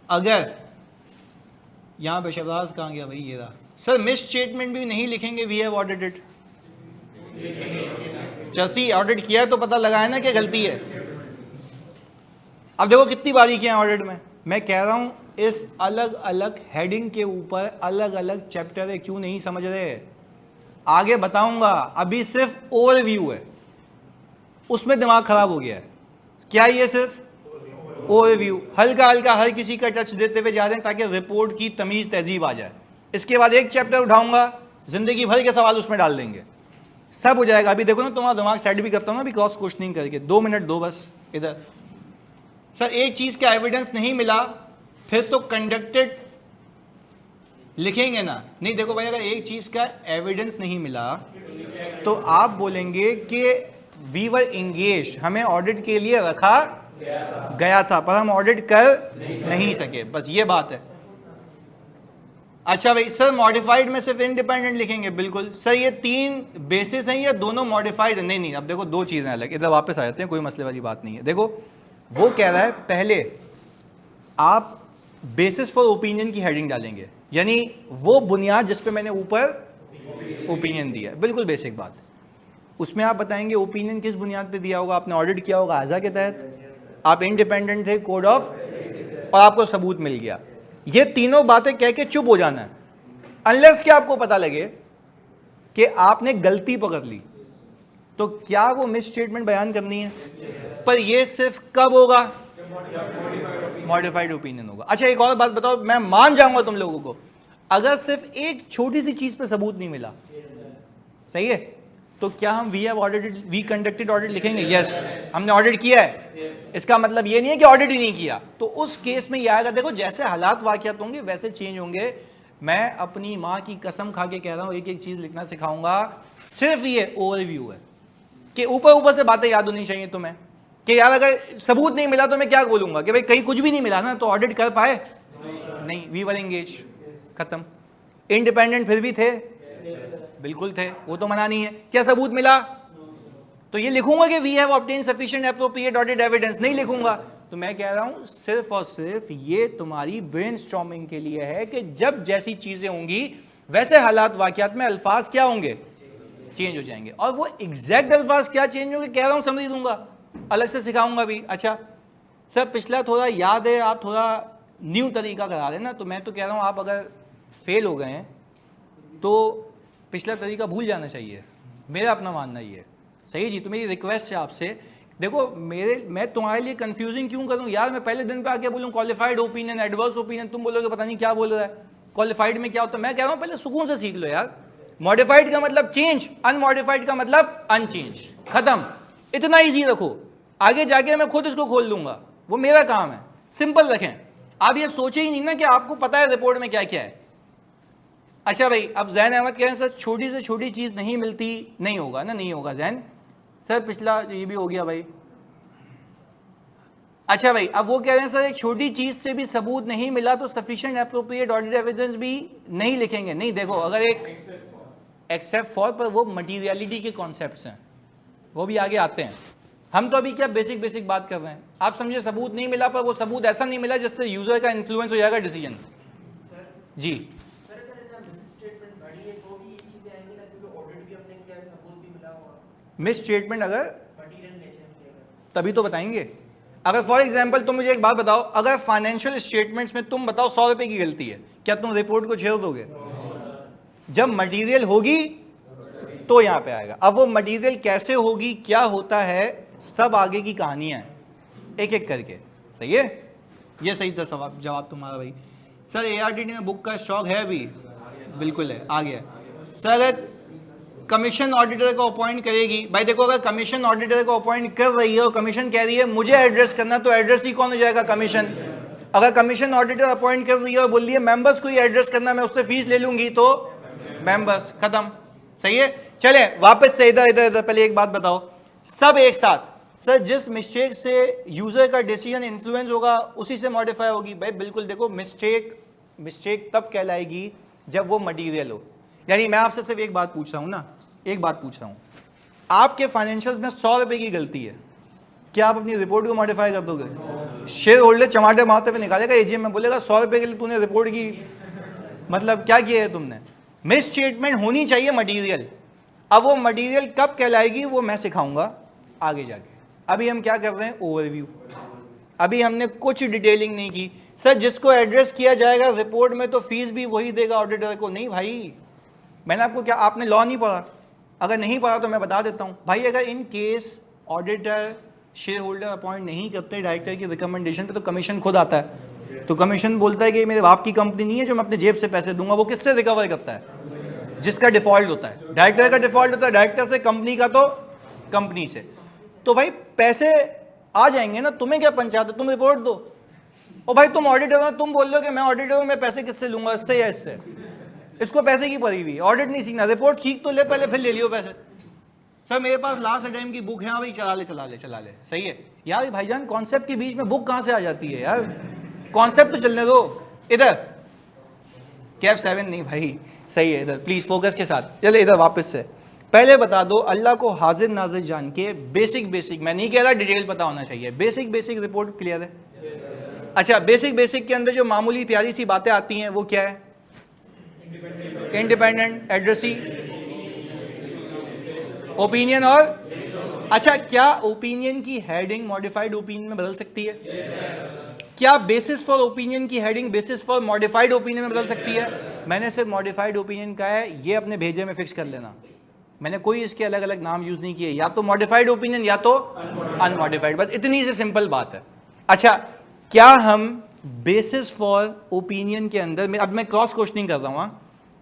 अगर यहां पे शहबाज कहां गया भाई, ये रहा सर, मिस स्टेटमेंट भी नहीं लिखेंगे, वी हैव ऑडिटेड। जैसे ऑडिट किया है तो पता लगा है ना कि गलती है। अब देखो कितनी बारीकियां हैं ऑडिट में। मैं कह रहा हूं इस अलग अलग हेडिंग के ऊपर अलग अलग चैप्टर है, क्यों नहीं समझ रहे? आगे बताऊंगा, अभी सिर्फ ओवरव्यू है, उसमें दिमाग खराब हो गया है। क्या ये सिर्फ ओवरव्यू, हल्का हल्का हर किसी का टच देते हुए जा रहे हैं ताकि रिपोर्ट की तमीज तहजीब आ जाए। इसके बाद एक चैप्टर उठाऊंगा, जिंदगी भर के सवाल उसमें डाल देंगे, सब हो जाएगा। अभी देखो ना तुम्हारा दिमाग सेट भी करता हूं ना अभी क्रॉस क्वेश्चनिंग करके। 2 मिनट दो बस इधर। सर एक चीज का एविडेंस नहीं मिला फिर तो कंडक्टेड लिखेंगे ना? नहीं देखो भाई, अगर एक चीज का एविडेंस नहीं मिला तो आप बोलेंगे कि वी वर इंगेज, हमें ऑडिट के लिए रखा गया था पर हम ऑडिट कर नहीं सके, बस ये बात है। अच्छा भाई सर मॉडिफाइड में सिर्फ इंडिपेंडेंट लिखेंगे, बिल्कुल सर। ये 3 बेसिस हैं, ये दोनों मॉडिफाइड है। नहीं नहीं, अब देखो 2 चीजें अलग, इधर वापस आ जाते हैं, कोई मसले वाली बात नहीं है। देखो वो कह रहा है पहले आप बेसिस फॉर ओपिनियन की हेडिंग डालेंगे, यानी वो बुनियाद जिस पे मैंने ऊपर ओपिनियन दिया, बिल्कुल बेसिक बात। उसमें आप बताएंगे ओपिनियन किस बुनियाद पे दिया होगा, आपने ऑडिट किया होगा आज़ा के तहत, आप इंडिपेंडेंट थे कोड ऑफ, और आपको सबूत मिल गया। ये तीनों बातें कह के चुप हो जाना है, अनलेस कि आपको पता लगे कि आपने गलती पकड़ ली, तो क्या वो मिस स्टेटमेंट बयान करनी है। पर ये सिर्फ कब होगा? मॉडिफाइड ओपिनियन होगा। अच्छा एक और बात बताओ, मैं मान जाऊंगा तुम लोगों को, अगर सिर्फ एक छोटी सी चीज पे सबूत नहीं मिला, सही है, तो क्या हम we have audited, we conducted audit लिखेंगे? यस, हमने ऑडिट किया है। इसका मतलब ये नहीं है कि ऑडिट ही नहीं किया। तो उस केस में ये आएगा, देखो जैसे हालात वाकयात होंगे वैसे चेंज होंगे। मैं अपनी माँ की कसम खा के कह रहा हूँ, एक एक चीज लिखना सिखाऊंगा। सिर्फ ये ओवरव्यू है कि ऊपर ऊपर से बातें याद होनी चाहिए तुम्हें, कि यार अगर सबूत नहीं मिला तो मैं क्या बोलूंगा कि भाई कहीं कुछ भी नहीं मिला ना, तो ऑडिट कर पाए नहीं, वी वर एंगेज, खत्म। इंडिपेंडेंट फिर भी थे, बिल्कुल थे, वो तो मना नहीं है। क्या सबूत मिला? तो ये लिखूंगा कि we have obtain sufficient appropriate audit evidence, नहीं लिखूंगा। तो मैं कह रहा हूं सिर्फ और सिर्फ ये तुम्हारी ब्रेनस्टॉर्मिंग के लिए है कि जब जैसी चीजें होंगी वैसे हालात वाकयात में अल्फाज क्या होंगे, चेंज हो जाएंगे। और वो एग्जैक्ट अल्फाज क्या चेंज होंगे कह रहा हूं, समझ दूंगा, अलग से सिखाऊंगा भी। अच्छा सर पिछला थोड़ा याद है, आप थोड़ा न्यू तरीका करा रहे ना, तो मैं तो कह रहा हूं आप अगर फेल हो गए हैं तो पिछला तरीका भूल जाना चाहिए, मेरा अपना मानना ही है। सही जी, तो मेरी रिक्वेस्ट है आपसे, देखो मैं तुम्हारे लिए कंफ्यूजिंग क्यों करूं यार? मैं पहले दिन पे आके बोलूं क्वालिफाइड ओपिनियन, एडवर्स ओपिनियन, तुम बोलोगे पता नहीं क्या बोल रहा है, क्वालिफाइड में क्या होता है। मैं कह रहा हूं पहले सुकून से सीख लो यार। मॉडिफाइड का मतलब चेंज, अनमॉडिफाइड का मतलब अनचेंज, खत्म। इतना ईजी रखो, आगे जाके मैं खुद इसको खोल लूंगा, वो मेरा काम है। सिंपल रखें, आप ये सोचे ही नहीं ना कि आपको पता है रिपोर्ट में क्या क्या है। अच्छा भाई, अब जैन अहमद कह रहे हैं सर छोटी से छोटी चीज नहीं मिलती, नहीं होगा ना, नहीं होगा जैन सर, पिछला ये भी हो गया भाई। अच्छा भाई, अब वो कह रहे हैं सर एक छोटी चीज से भी सबूत नहीं मिला तो सफिशिएंट एप्रोप्रिएट ऑडिट एविडेंस भी नहीं लिखेंगे। नहीं देखो, अगर एक एक्सेप्ट फॉर पर वो मटीरियलिटी के कॉन्सेप्ट्स हैं, वो भी आगे आते हैं। हम तो अभी क्या बेसिक बेसिक बात कर रहे हैं। आप समझे सबूत नहीं मिला, पर वो सबूत ऐसा नहीं मिला जिससे यूजर का इन्फ्लुएंस हो जाएगा डिसीजन। जी मिस स्टेटमेंट अगर तभी तो बताएंगे। अगर फॉर एग्जांपल तुम मुझे एक बात बताओ, अगर फाइनेंशियल स्टेटमेंट्स में तुम बताओ 100 रुपए की गलती है, क्या तुम रिपोर्ट को छेड़ दोगे? जब मटेरियल होगी तो यहाँ पे आएगा। अब वो मटेरियल कैसे होगी, क्या होता है, सब आगे की कहानियां हैं, एक एक करके। सही है, ये सही था जवाब तुम्हारा भाई। सर ARTT में बुक का स्टॉक है अभी? बिल्कुल है, आ गया। सर अगर कमीशन ऑडिटर को अपॉइंट करेगी, भाई देखो अगर कमीशन ऑडिटर को अपॉइंट कर रही है और कमीशन कह रही है मुझे एड्रेस करना, तो एड्रेस ही कौन हो जाएगा? कमीशन। अगर कमीशन ऑडिटर अपॉइंट कर रही है और बोल रही है मेंबर्स को ही एड्रेस करना, मैं उससे फीस ले लूंगी, तो मेंबर्स, खत्म। सही है, चले वापस से इधर इधर इधर। पहले एक बात बताओ सब एक साथ, सर जिस मिस्टेक से यूजर का डिसीजन इन्फ्लुएंस होगा उसी से मॉडिफाई होगी। भाई बिल्कुल, देखो मिस्टेक तब कहलाएगी जब वो मटेरियल हो। यानी मैं आपसे सिर्फ एक बात पूछ रहा हूं ना, एक बात पूछ रहा हूं, आपके फाइनेंशियल्स में 100 रुपए की गलती है, क्या आप अपनी रिपोर्ट को मॉडिफाई कर दोगे? शेयर होल्डर चमाटे मारते हुए निकालेगा एजीएम में, बोलेगा 100 रुपए के लिए तूने रिपोर्ट की, मतलब क्या किया है तुमने? मिस स्टेटमेंट होनी चाहिए मटेरियल। अब वो मटेरियल कब कहलाएगी वो मैं सिखाऊंगा आगे जाके। अभी हम क्या कर रहे हैं? ओवरव्यू। अभी हमने कुछ डिटेलिंग नहीं की। सर जिसको एड्रेस किया जाएगा रिपोर्ट में तो फीस भी वही देगा ऑडिटर को। नहीं भाई, मैंने आपको क्या, आपने लॉ नहीं पढ़ा? अगर नहीं पढ़ा तो मैं बता देता हूं भाई, अगर in case auditor share holder appoint नहीं करते डायरेक्टर की रिकमेंडेशन पे, तो कमीशन खुद आता है। तो कमीशन बोलता है कि मेरे बाप की कंपनी नहीं है जो मैं अपने जेब से पैसे दूंगा। वो किससे रिकवर करता है? जिसका डिफॉल्ट होता है, डायरेक्टर का डिफॉल्ट होता है, डायरेक्टर से, कंपनी का तो कंपनी से। तो भाई पैसे आ जाएंगे ना, तुम्हें क्या पंचायत है, तुम रिपोर्ट दो। और भाई तुम ऑडिटर हो, तुम बोल रहे हो कि मैं ऑडिटर हूं, मैं पैसे किससे लूंगा, इससे या इससे? इसको पैसे की पड़ी हुई, ऑडिट नहीं सीखना, रिपोर्ट सीख तो ले पहले, फिर ले लियो पैसे। सर मेरे पास लास्ट टाइम की बुक है, हाँ भाई चला ले चला ले चला ले। सही है यार, भाईजान कॉन्सेप्ट के बीच में बुक कहां से आ जाती है यार, कॉन्सेप्ट तो चलने दो। इधर कैफ 7 नहीं भाई, सही है, इधर प्लीज फोकस के साथ। चले इधर वापस से, पहले बता दो अल्लाह को हाजिर नाजिर जान के बेसिक, मैं नहीं कह रहा डिटेल पता होना चाहिए, बेसिक रिपोर्ट क्लियर है? अच्छा, बेसिक के अंदर जो मामूली प्यारी सी बातें आती हैं वो क्या है? इंडिपेंडेंट, एड्रेसी, ओपिनियन और अच्छा, क्या ओपिनियन की हेडिंग मॉडिफाइड ओपिनियन में बदल सकती है? क्या बेसिस फॉर ओपिनियन की heading basis for modified opinion में बदल सकती है? मैंने सिर्फ मॉडिफाइड ओपिनियन का है, ये अपने भेजे में फिक्स कर लेना। मैंने कोई इसके अलग अलग नाम यूज नहीं किए, या तो मॉडिफाइड ओपिनियन या तो अनमॉडिफाइड, बस इतनी सी सिंपल बात है। अच्छा, क्या हम बेसिस फॉर ओपिनियन के अंदर, अब मैं क्रॉस क्वेश्चनिंग कर रहा हूं,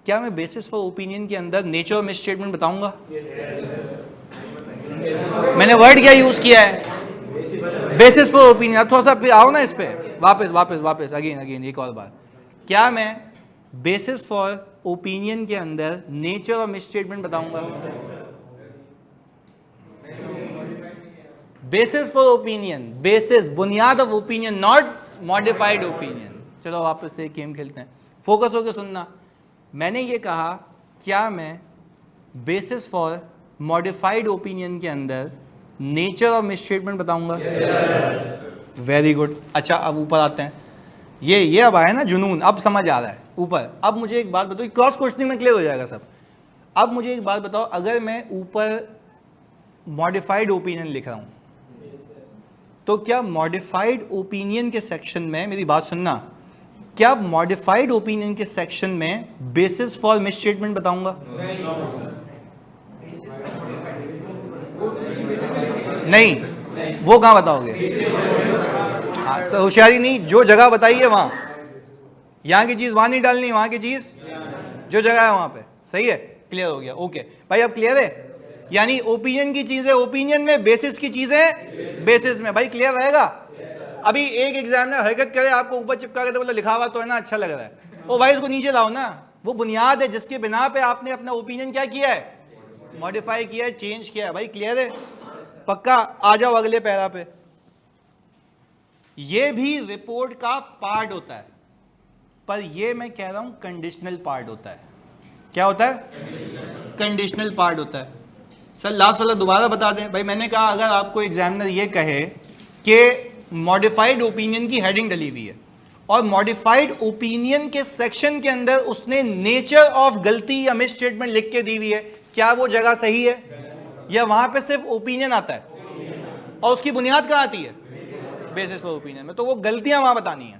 क्या मैं बेसिस फॉर ओपिनियन के अंदर नेचर और मिस स्टेटमेंट बताऊंगा? मैंने वर्ड क्या यूज किया है? Basis for opinion. अब थोड़ा सा आओ ना इस पे, वापस अगेन एक और बार, क्या मैं बेसिस फॉर ओपिनियन के अंदर नेचर और मिस स्टेटमेंट बताऊंगा? बेसिस फॉर ओपिनियन, बेसिस, बुनियाद of opinion, not modified opinion. चलो वापस से गेम खेलते हैं, फोकस होकर सुनना। मैंने ये कहा क्या मैं बेसिस फॉर मॉडिफाइड ओपिनियन के अंदर नेचर और मिस स्टेटमेंट बताऊंगा? Very good. अच्छा अब ऊपर आते हैं, ये अब आया ना जुनून, अब समझ आ रहा है ऊपर। अब मुझे एक बात बताओ, क्रॉस क्वेश्चनिंग में क्लियर हो जाएगा सब। अब मुझे एक बात बताओ, अगर मैं ऊपर मॉडिफाइड ओपिनियन लिख रहा हूं, तो क्या मॉडिफाइड ओपिनियन के सेक्शन में, मेरी बात सुनना, क्या मॉडिफाइड ओपिनियन के सेक्शन में बेसिस फॉर मिस स्टेटमेंट बताऊंगा? नहीं, वो कहां बताओगे? तो होशियारी नहीं, जो जगह बताई है वहां, यहां की चीज वहां नहीं डालनी, वहां की चीज जो जगह है वहां पे। सही है, क्लियर हो गया? ओके भाई, अब क्लियर है? यानी ओपिनियन की चीजें ओपिनियन में, बेसिस की चीजें बेसिस में। भाई क्लियर रहेगा? अभी एक एग्जामिनर हरकत करे, आपको ऊपर चिपका के तो बोला लिखा हुआ तो है ना, अच्छा लग रहा है, ओ भाई इसको नीचे लाओ ना। वो बुनियाद है जिसके बिना पे आपने अपना ओपिनियन क्या किया है? मॉडिफाई किया है, चेंज किया है। भाई क्लियर है? पक्का? आ जाओ अगले पैरा पे। ये भी रिपोर्ट का पार्ट होता है, पर ये मैं कह रहा हूं कंडीशनल पार्ट होता है। क्या होता है? कंडीशनल पार्ट होता है। सर लास्ट वाला दोबारा बता दें। भाई मैंने कहा अगर आपको एग्जामिनर ये कहे कि मॉडिफाइड ओपिनियन की हेडिंग डली हुई है और मॉडिफाइड ओपिनियन के सेक्शन के अंदर उसने नेचर ऑफ गलती या मिस स्टेटमेंट लिख के दी हुई है, क्या वो जगह सही है? या वहां पे सिर्फ ओपिनियन आता है और उसकी बुनियाद कहां आती है? बेसिस फॉर ओपिनियन में। तो वो गलतियां वहां बतानी है,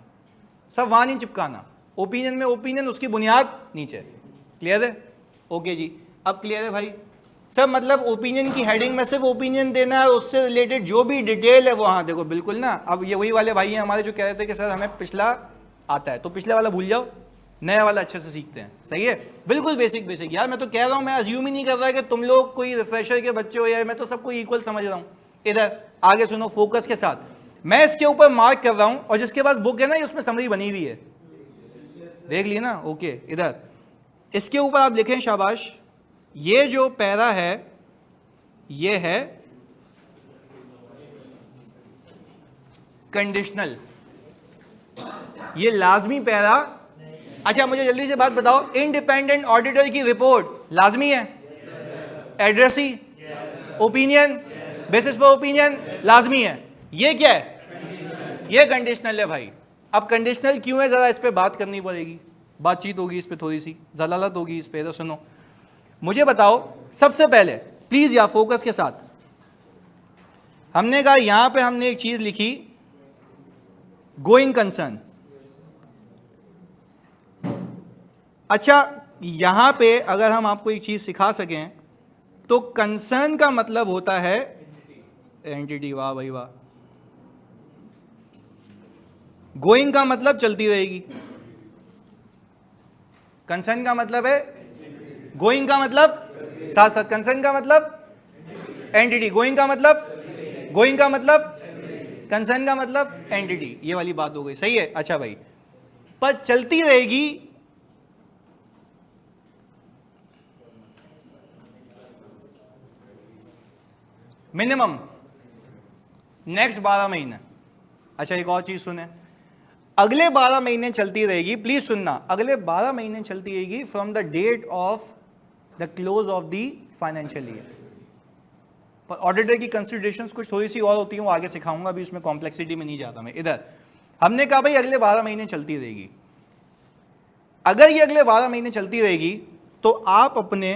सब वहां नहीं चिपकाना। ओपिनियन में ओपिनियन, उसकी बुनियाद नीचे। क्लियर है? ओके जी, अब क्लियर है भाई? सब मतलब ओपिनियन की हेडिंग में सिर्फ ओपिनियन देना है, उससे रिलेटेड जो भी डिटेल है वो, हाँ देखो बिल्कुल ना। अब ये वही वाले भाई हैं हमारे जो कह रहे थे कि सर हमें पिछला आता है, तो पिछले वाला भूल जाओ, नया वाला अच्छे से सीखते हैं। सही है, बिल्कुल बेसिक बेसिक। यार मैं तो कह रहा हूँ, मैं अज्यूम ही नहीं कर रहा कि तुम लोग कोई रिफ्रेशर के बच्चे हो, यार मैं तो सबको इक्वल समझ रहा हूँ। इधर आगे सुनो फोकस के साथ, मैं इसके ऊपर मार्क कर रहा हूँ, और जिसके पास बुक है ना, उसमें समरी बनी हुई है, देख ली ना। ओके, इधर इसके ऊपर आप लिखें, शाबाश, ये जो पैरा है ये है कंडीशनल, ये लाजमी पैरा। अच्छा मुझे जल्दी से बात बताओ, इंडिपेंडेंट ऑडिटर की रिपोर्ट लाजमी है? Addressee, opinion, basis for opinion लाजमी है। ये क्या है? ये कंडीशनल है भाई। अब कंडीशनल क्यों है, जरा इस पे बात करनी पड़ेगी, बातचीत होगी इस पे, थोड़ी सी जलालत होगी इस पे। तो सुनो, मुझे बताओ सबसे पहले प्लीज या फोकस के साथ, हमने कहा यहां पे हमने एक चीज लिखी, गोइंग कंसर्न। अच्छा यहां पे अगर हम आपको एक चीज सिखा सकें, तो कंसर्न का मतलब होता है एंटिटी। वाह भाई वाह। गोइंग का मतलब चलती रहेगी, कंसर्न का मतलब है, गोइंग का मतलब साथ साथ, कंसर्न का मतलब एंटिटी, गोइंग का मतलब, गोइंग का मतलब कंसर्न का मतलब एंटिटी, ये वाली बात हो गई। सही है। अच्छा भाई, पर चलती रहेगी, मिनिमम नेक्स्ट 12 महीने। अच्छा एक और चीज सुने, अगले 12 महीने चलती रहेगी, प्लीज सुनना, अगले 12 महीने चलती रहेगी from the date of the close of the financial year. पर ऑडिटर की कंसिडरेशंस कुछ थोड़ी सी और होती हैं, वो आगे सिखाऊंगा, अभी उसमें कॉम्प्लेक्सिटी में नहीं जाता मैं। इधर हमने कहा भाई अगले 12 महीने चलती रहेगी। अगर ये अगले 12 महीने चलती रहेगी तो आप अपने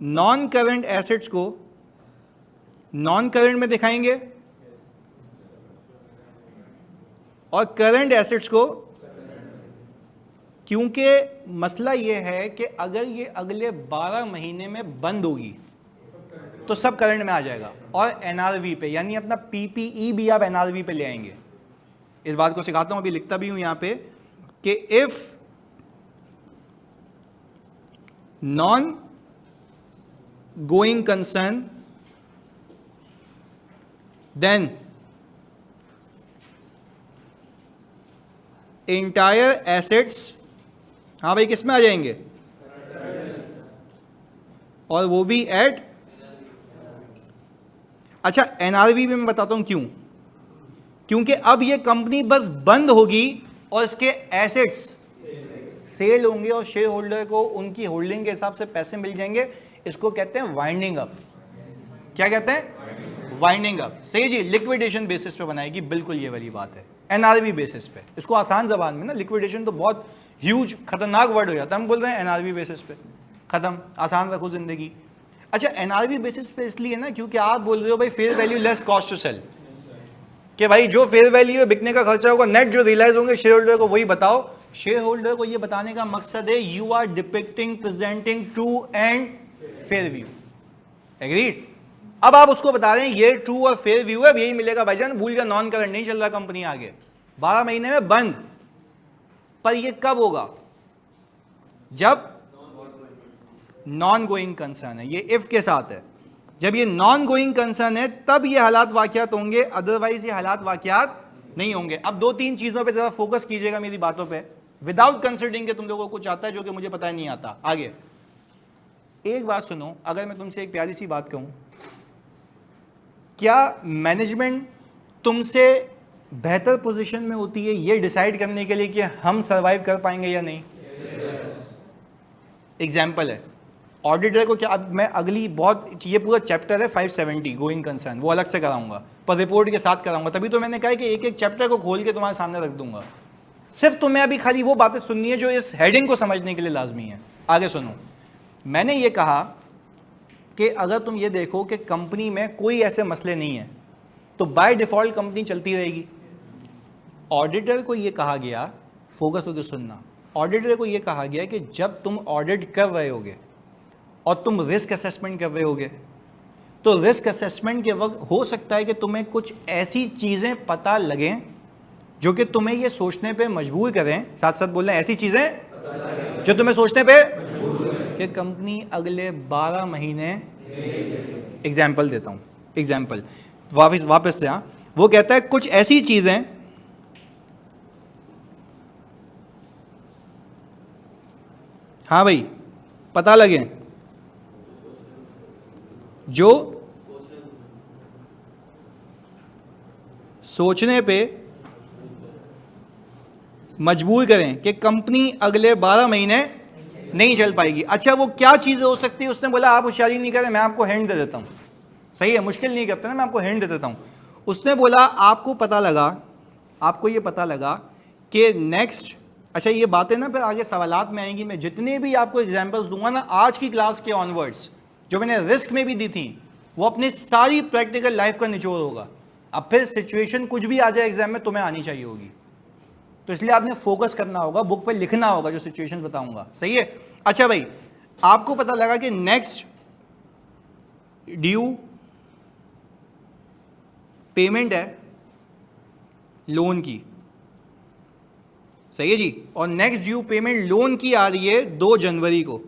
नॉन करंट एसेट्स को नॉन करंट में दिखाएंगे और करंट एसेट्स को, क्योंकि मसला यह है कि अगर ये अगले 12 महीने में बंद होगी तो सब करंट में आ जाएगा, और एनआरवी पे, यानी अपना पीपीई भी आप एनआरवी पे ले आएंगे। इस बात को सिखाता हूं, अभी लिखता भी हूं यहां पे कि if non going concern then entire assets, हाँ भाई किस में आ जाएंगे, और वो भी एट। अच्छा एनआरवी में मैं बताता हूं क्यों, क्योंकि अब ये कंपनी बस बंद होगी और इसके एसेट्स सेल होंगे और शेयर होल्डर को उनकी होल्डिंग के हिसाब से पैसे मिल जाएंगे। इसको कहते हैं वाइंडिंग अप। क्या कहते हैं? Winding up. सही जी, लिक्विडेशन बेसिस पे बनाएगी, बिल्कुल ये वाली बात है, एनआरवी बेसिस पे। इसको आसान जबान में ना, लिक्विडेशन तो बहुत ह्यूज खतरनाक वर्ड हो जाता है, हम बोल रहे हैं एनआरवी बेसिस पे, खत्म, आसान रखो जिंदगी। अच्छा एनआरवी बेसिस पे इसलिए ना क्योंकि आप बोल रहे हो भाई fair value less cost to sell, कि भाई जो फेयर वैल्यू है बिकने का खर्चा होगा, नेट जो रियलाइज होंगे शेयर होल्डर को वही बताओ। शेयर होल्डर को ये बताने का मकसद है you are depicting presenting true and fair view. Agreed? अब आप उसको बता रहे हैं ये ट्रू और फेयर व्यू है, यही मिलेगा भाईजान, भूल गया, नॉन करंट नहीं चल रहा कंपनी आगे, 12 महीने में बंद। पर ये कब होगा? जब नॉन गोइंग कंसर्न है, ये इफ के साथ है। जब ये नॉन गोइंग कंसर्न है तब ये हालात वाकयात होंगे, अदरवाइज ये हालात वाकयात नहीं होंगे। अब 2-3 चीजों पे जरा फोकस कीजिएगा मेरी बातों पे, विदाउट कंसिडरिंग कि तुम लोगों को कुछ आता है जो कि मुझे पता नहीं आता। आगे एक बात सुनो, अगर मैं तुमसे एक प्यारी सी बात कहूं, क्या मैनेजमेंट तुमसे बेहतर पोजीशन में होती है ये डिसाइड करने के लिए कि हम सरवाइव कर पाएंगे या नहीं? एग्जाम्पल है ऑडिटर को, क्या अब मैं अगली बहुत, ये पूरा चैप्टर है 570 गोइंग कंसर्न, वो अलग से कराऊंगा, पर रिपोर्ट के साथ कराऊंगा। तभी तो मैंने कहा कि एक एक चैप्टर को खोल के तुम्हारे सामने रख दूंगा, सिर्फ तुम्हें अभी खाली वो बातें सुननी है जो इस हेडिंग को समझने के लिए लाजमी है। आगे सुनो, मैंने ये कहा कि अगर तुम ये देखो कि कंपनी में कोई ऐसे मसले नहीं है तो बाय डिफॉल्ट कंपनी चलती रहेगी। ऑडिटर को ये कहा गया, फोकस होकर सुनना, ऑडिटर को ये कहा गया है कि जब तुम ऑडिट कर रहे होगे और तुम रिस्क असेसमेंट कर रहे होगे, तो रिस्क असेसमेंट के वक्त हो सकता है कि तुम्हें कुछ ऐसी चीजें पता लगें जो कि तुम्हें ये सोचने पे मजबूर करें, साथ साथ बोल रहे हैं ऐसी चीजें जो तुम्हें सोचने पे कि कंपनी अगले 12 महीने, एग्जाम्पल देता हूं, एग्जाम्पल वापस से, वो कहता है कुछ ऐसी चीजें हाँ भाई पता लगे जो सोचने पे मजबूर करें कि कंपनी अगले 12 महीने नहीं चल पाएगी। अच्छा वो क्या चीज़ हो सकती है? उसने बोला आप होशियारी नहीं करें, मैं आपको हिंट दे देता हूं। सही है, मुश्किल नहीं करते ना, मैं आपको हिंट दे देता हूं। उसने बोला आपको पता लगा, आपको ये पता लगा कि नेक्स्ट, अच्छा ये बातें ना फिर आगे सवालात में आएंगी। मैं जितने भी आपको एग्जाम्पल्स दूंगा ना आज की क्लास के ऑनवर्ड्स, जो मैंने रिस्क में भी दी थी, वो अपनी सारी प्रैक्टिकल लाइफ का निचोड़ होगा। अब फिर सिचुएशन कुछ भी आ जाए एग्जाम में तुम्हें आनी चाहिए होगी, तो इसलिए आपने फोकस करना होगा, बुक पे लिखना होगा जो सिचुएशन बताऊंगा। सही है। अच्छा भाई आपको पता लगा कि नेक्स्ट ड्यू पेमेंट है लोन की, सही है जी, और नेक्स्ट ड्यू पेमेंट लोन की आ रही है 2 जनवरी को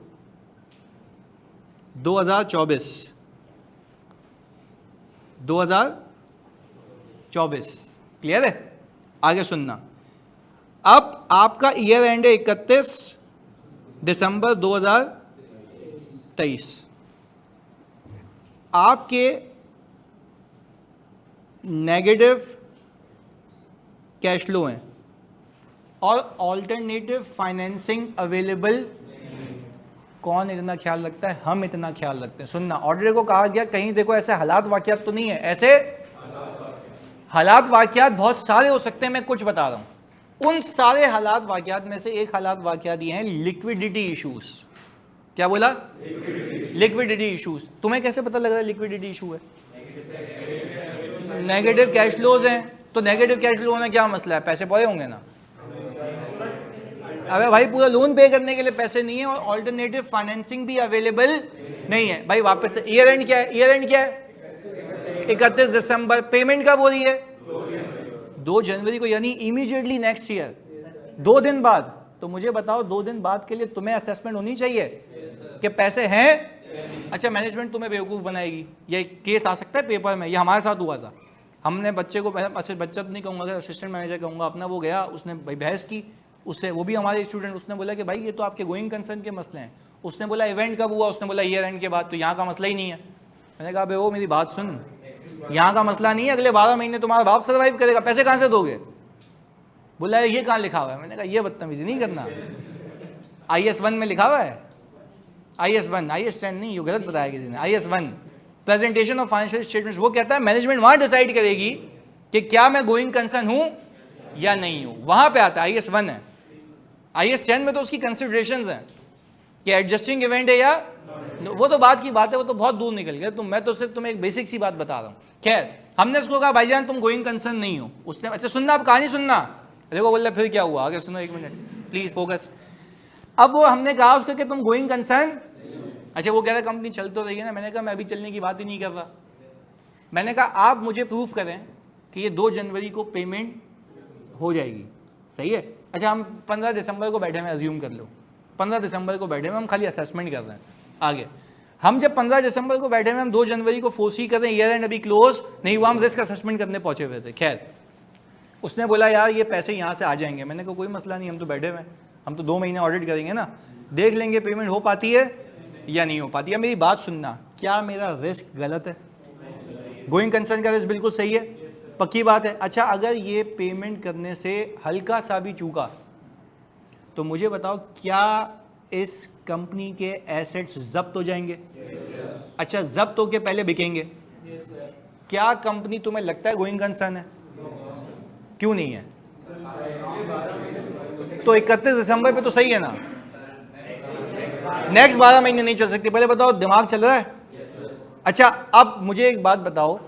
2024। क्लियर है? आगे सुनना। अब आपका ईयर एंड है 31 दिसंबर 2023। आपके नेगेटिव कैश फ्लो हैं और ऑल्टरनेटिव फाइनेंसिंग अवेलेबल। कौन इतना ख्याल रखता है? हम इतना ख्याल रखते हैं। सुनना, ऑडिटर को कहा गया कहीं देखो ऐसे हालात वाकयात तो नहीं है, ऐसे हालात वाकयात बहुत सारे हो सकते हैं, मैं कुछ बता रहा हूं। उन सारे हालात वाकयात में से एक हालात वाकयात ये हैं लिक्विडिटी इश्यूज। क्या बोला? Liquidity issues. तुम्हें कैसे पता लग रहा है लिक्विडिटी इशू है? नेगेटिव कैश फ्लोज हैं, तो नेगेटिव कैश फ्लो होना क्या मसला है? पैसे पड़े होंगे ना। अबे भाई पूरा लोन पे करने के लिए पैसे नहीं है और ऑल्टरनेटिव फाइनेंसिंग भी अवेलेबल नहीं है। भाई वापस से, ईयर एंड क्या है? ईयर एंड क्या है? 31 दिसंबर। पेमेंट कब हो रही है? 2 जनवरी को, यानी इमीडिएटली नेक्स्ट ईयर, 2 दिन बाद। तो मुझे बताओ 2 दिन बाद के लिए तुम्हें असेसमेंट होनी चाहिए कि पैसे हैं। अच्छा मैनेजमेंट तुम्हें बेवकूफ़ बनाएगी, ये केस आ सकता है पेपर में, ये हमारे साथ हुआ था। हमने बच्चे को, बच्चा तो नहीं कहूँगा, अगर असिस्टेंट मैनेजर कहूँगा अपना, वो गया, उसने भाई बहस की उससे, वो भी हमारे स्टूडेंट। उसने बोला कि भाई ये तो आपके गोइंग कंसर्न के मसले हैं। उसने बोला इवेंट कब हुआ? उसने बोला ईयर एंड के बाद, तो यहाँ का मसला ही नहीं है। मैंने कहा भाई वो मेरी बात सुन, यहाँ का मसला नहीं है, अगले 12 महीने तुम्हारा बाप सर्वाइव करेगा, पैसे कहाँ से दोगे? बोला ये कहाँ लिखा हुआ है? मैंने कहा ये बदतमीजी नहीं करना, IS1 में लिखा हुआ है। IS1, IS10 नहीं, ये गलत बताया किसी ने। IS1 presentation of financial statements, वो कहता है मैनेजमेंट वहां डिसाइड करेगी कि क्या मैं गोइंग कंसर्न हूं या नहीं हूं, वहां पे आता है। IS1 है। IS10 में तो उसकी कंसिडरेशंस हैं कि एडजस्टिंग इवेंट है या, वो तो बात की बात है, वो तो बहुत दूर निकल गया। मैं तो सिर्फ तुम्हें एक बेसिक सी बात बता रहा हूँ। खैर हमने उसको कहा भाईजान तुम गोइंग कंसर्न नहीं हो। उसने, अच्छा सुनना, आप कहानी सुनना। देखो बोल रहा फिर क्या हुआ, आगे सुनो, 1 मिनट प्लीज फोकस। अब वो हमने कहा उसको कि तुम गोइंग कंसर्न, अच्छा वो कह रहा कंपनी चल तो रही है ना। मैंने कहा मैं अभी चलने की बात ही नहीं कर रहा। मैंने कहा आप मुझे प्रूफ करें कि ये 2 जनवरी को पेमेंट हो जाएगी। सही है। अच्छा हम 15 दिसंबर को बैठे हुए, अज्यूम कर लो 15 दिसंबर को बैठे हुए, हम खाली असेसमेंट कर रहे हैं। आगे हम जब 15 दिसंबर को बैठे हुए, हम 2 जनवरी को फोर्सी कर रहे हैं, ईयर एंड अभी क्लोज नहीं हुआ, हम रिस्क असेसमेंट करने पहुंचे हुए थे। खैर उसने बोला यार ये पैसे यहाँ से आ जाएंगे। मैंने कहा कोई मसला नहीं, हम तो बैठे हुए, हम तो 2 महीने ऑडिट करेंगे ना, देख लेंगे पेमेंट हो पाती है या नहीं हो पाती है। मेरी बात सुनना, क्या मेरा रिस्क गलत है? गोइंग कंसर्न का रिस्क बिल्कुल सही है, पक्की बात है। अच्छा अगर ये पेमेंट करने से हल्का सा भी चूका तो मुझे बताओ क्या इस कंपनी के एसेट्स जब्त हो जाएंगे? अच्छा जब्त होके पहले बिकेंगे? क्या कंपनी तुम्हें लगता है गोइंग कंसर्न है? क्यों नहीं है? तो 31 दिसंबर पे तो सही है ना, नेक्स्ट 12 महीने नहीं चल सकती। पहले बताओ दिमाग चल रहा है? अच्छा अब मुझे एक बात बताओ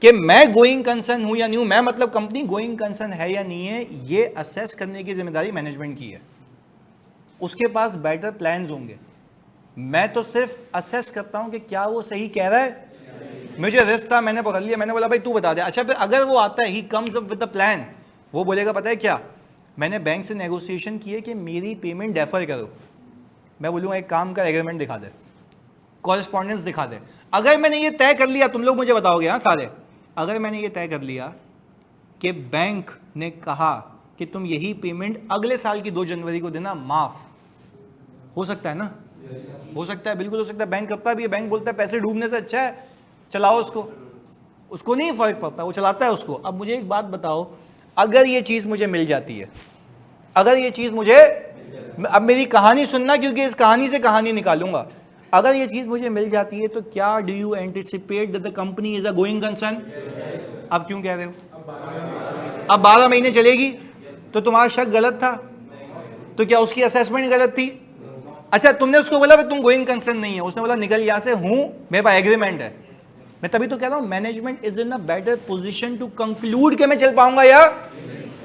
कि मैं गोइंग कंसर्न हूं या नहीं हूं, मैं मतलब कंपनी गोइंग कंसर्न है या नहीं है, ये असेस करने की जिम्मेदारी मैनेजमेंट की है। उसके पास बेटर प्लान्स होंगे। मैं तो सिर्फ असेस करता हूं कि क्या वो सही कह रहा है। मुझे रिस्क था, मैंने पकड़ लिया, मैंने बोला भाई तू बता दे। अच्छा फिर अगर वो आता है, he comes up with the plan, वो बोलेगा पता है क्या, मैंने बैंक से नेगोशिएशन की है कि मेरी पेमेंट डेफर करो। मैं बोलूँगा एक काम का एग्रीमेंट दिखा दे, कॉरेस्पॉन्डेंस दिखा दे। अगर मैंने ये तय कर लिया, तुम लोग मुझे बताओगे हाँ सारे, अगर मैंने ये तय कर लिया कि बैंक ने कहा कि तुम यही पेमेंट अगले साल की 2 जनवरी को देना, माफ हो सकता है ना? हो सकता है, बिल्कुल हो सकता है। बैंक करता भी है, बैंक बोलता है पैसे डूबने से अच्छा है चलाओ उसको, उसको नहीं फर्क पड़ता, वो चलाता है उसको। अब मुझे एक बात बताओ, अगर ये चीज मुझे मिल जाती है, अगर ये चीज मुझे, अब मेरी कहानी सुनना क्योंकि इस कहानी से कहानी निकालूंगा, अगर ये चीज मुझे मिल जाती है तो क्या do you anticipate that the company is a going concern? अब क्यों कह रहे हो? अब 12 महीने चलेगी तो तुम्हारा शक गलत था, तो क्या उसकी असेसमेंट गलत थी? अच्छा तुमने उसको बोला तुम गोइंग कंसर्न नहीं है, उसने बोला निकल यहां से, हूं मेरे पास एग्रीमेंट है। मैं तभी तो कह रहा हूं management is in a better position to conclude कि मैं चल पाऊंगा या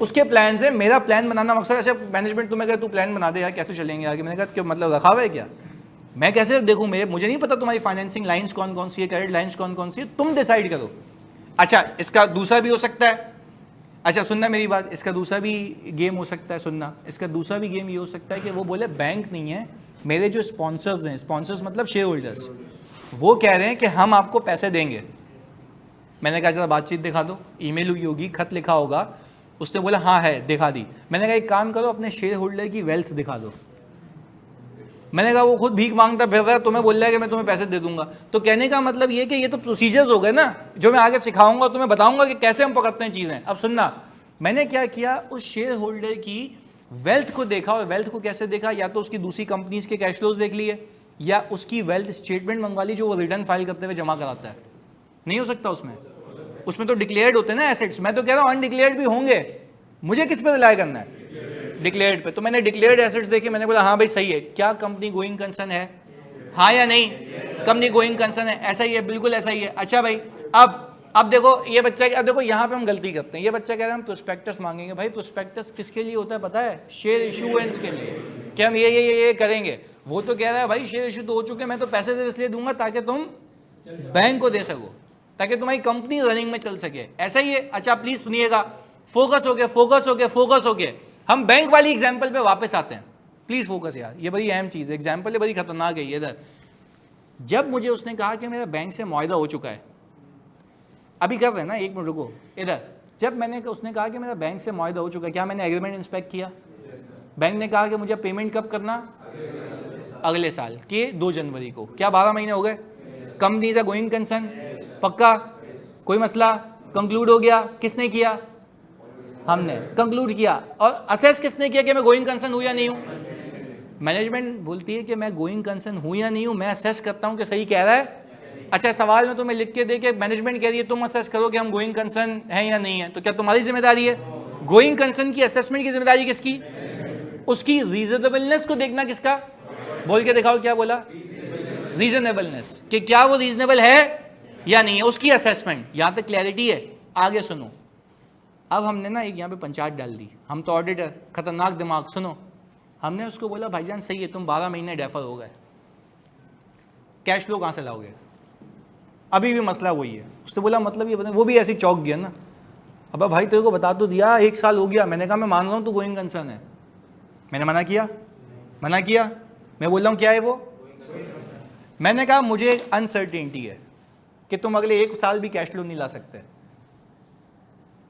उसके प्लान से। मेरा प्लान बनाना मकसद। अच्छा मैनेजमेंट तुम्हें कहा तू प्लान बना दे यार, कैसे चलेंगे आगे। मैंने कहा क्यों, मतलब रखा हुआ है क्या? मैं कैसे देखूं, मुझे नहीं पता तुम्हारी फाइनेंसिंग लाइंस कौन कौन सी है, क्रेडिट लाइंस कौन कौन सी है, तुम डिसाइड करो। अच्छा इसका दूसरा भी हो सकता है, अच्छा सुनना मेरी बात, इसका दूसरा भी गेम हो सकता है, सुनना, इसका दूसरा भी गेम ये हो सकता है कि वो बोले बैंक नहीं है, मेरे जो स्पॉन्सर्स हैं, स्पॉन्सर्स मतलब शेयर होल्डर्स, वो कह रहे हैं कि हम आपको पैसे देंगे। मैंने कहा जरा बातचीत दिखा दो, ईमेल हुई होगी, खत लिखा होगा, उसने बोला हाँ है, दिखा दी। मैंने कहा एक काम करो, अपने शेयर होल्डर की वेल्थ दिखा दो। मैंने कहा वो खुद भीख मांगता फिर रहा है, तुम्हें बोल रहा है कि मैं तुम्हें पैसे दे दूंगा। तो कहने का मतलब ये कि ये तो प्रोसीजर्स हो गए ना, जो मैं आगे सिखाऊंगा, तुम्हें बताऊंगा कि कैसे हम पकड़ते हैं चीजें। अब सुनना, मैंने क्या किया, उस शेयर होल्डर की वेल्थ को देखा, और वेल्थ को कैसे देखा, या तो उसकी दूसरी कंपनीज के कैश फ्लोज देख लिए, या उसकी वेल्थ स्टेटमेंट मंगवा ली जो वो रिटर्न फाइल करते हुए जमा कराता है। नहीं हो सकता उसमें तो डिक्लेयर्ड होते हैं ना एसेट्स। मैं तो कह रहा हूं अनडिक्लेयर्ड भी होंगे, मुझे किस पे रिलाय करना है? डिक्लेयर्ड पे। तो मैंने डिक्लेयर्ड एसेट्स देखे, मैंने बोला हाँ भाई सही है। क्या कंपनी गोइंग कंसर्न है, हाँ या नहीं? कंपनी गोइंग कंसर्न है, ऐसा ही है, बिल्कुल ऐसा ही है। अच्छा भाई अब देखो ये बच्चा, अब देखो यहाँ पे हम गलती करते हैं। ये बच्चा कह रहा है हम प्रोस्पेक्टस मांगेंगे। भाई प्रोस्पेक्टस किसके लिए होता है पता है? शेयर इशूएंस के लिए, कि हम ये करेंगे। वो तो कह रहा है भाई शेयर इशू तो हो चुके, मैं तो पैसे सिर्फ इसलिए दूंगा ताकि तुम बैंक को दे सको, ताकि तुम्हारी कंपनी रनिंग में चल सके, ऐसा ही है। अच्छा प्लीज सुनिएगा, फोकस हो गया। हम बैंक वाली एग्जांपल पे वापस आते हैं, प्लीज फोकस यार, ये बड़ी अहम चीज है, एग्जांपल ये बड़ी खतरनाक है। इधर जब मुझे उसने कहा कि मेरा बैंक से मुआहदा हो चुका है, अभी कर रहे हैं ना, एक मिनट रुको। इधर जब उसने कहा कि मेरा बैंक से मुआहदा हो चुका है, क्या मैंने एग्रीमेंट इंस्पेक्ट किया? बैंक ने कहा कि मुझे पेमेंट कब करना? अगले साल के 2 जनवरी को। क्या 12 महीने हो गए? Company is a going concern, पक्का, कोई मसला, कंक्लूड हो गया। किसने किया? हमने कंक्लूड किया। और असेस किसने किया कि मैं गोइंग कंसर्न हूं या नहीं हूं? मैनेजमेंट बोलती है कि मैं गोइंग कंसर्न हूं या नहीं हूं, मैं असेस करता हूं कि सही कह रहा है। अच्छा सवाल में तुम्हें लिख के दे के मैनेजमेंट कह रही है तुम असेस करो कि हम गोइंग कंसर्न है या नहीं है, तो क्या तुम्हारी जिम्मेदारी है? गोइंग कंसर्न की असेसमेंट की जिम्मेदारी किसकी? उसकी रीजनेबलनेस को देखना किसका? बोल के दिखाओ, क्या बोला? रीजनेबलनेस, कि क्या वो रीजनेबल है या नहीं है, उसकी असेसमेंट। यहां तक क्लैरिटी है? आगे सुनो। अब हमने ना एक यहाँ पे पंचायत डाल दी, हम तो ऑडिटर, खतरनाक दिमाग। सुनो, हमने उसको बोला भाईजान सही है, तुम 12 महीने डेफर हो गए, कैश फ्लो कहाँ से लाओगे? अभी भी मसला वही है। उसने बोला मतलब ये, वो भी ऐसे चौंक गया ना, अब भाई तेरे को बता तो दिया, 1 साल हो गया। मैंने कहा मैं मान रहा हूँ तू गोइंग कंसर्न है, मैंने मना किया। मैं बोल रहा हूँ क्या है वो? मैंने कहा मुझे एक अनसर्टेनिटी है कि तुम अगले 1 साल भी कैश फ्लो नहीं ला सकते।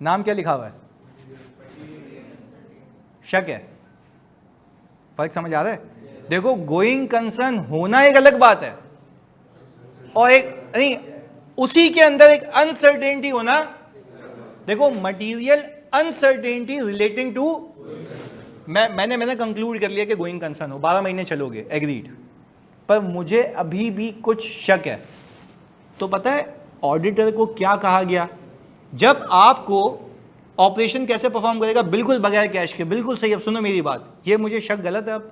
नाम क्या लिखा हुआ है? शक है। फर्क समझ आ रहा है? देखो गोइंग कंसर्न होना एक अलग बात है, और एक नहीं, उसी के अंदर एक अनसर्टेनिटी होना। देखो मटेरियल अनसर्टेनिटी रिलेटिंग टू, मैंने कंक्लूड कर लिया कि गोइंग कंसर्न हो, 12 महीने चलोगे, एग्रीड, पर मुझे अभी भी कुछ शक है। तो पता है ऑडिटर को क्या कहा गया? जब आपको ऑपरेशन कैसे परफॉर्म करेगा? बिल्कुल बगैर कैश के, बिल्कुल सही। अब सुनो मेरी बात, ये मुझे शक गलत है। अब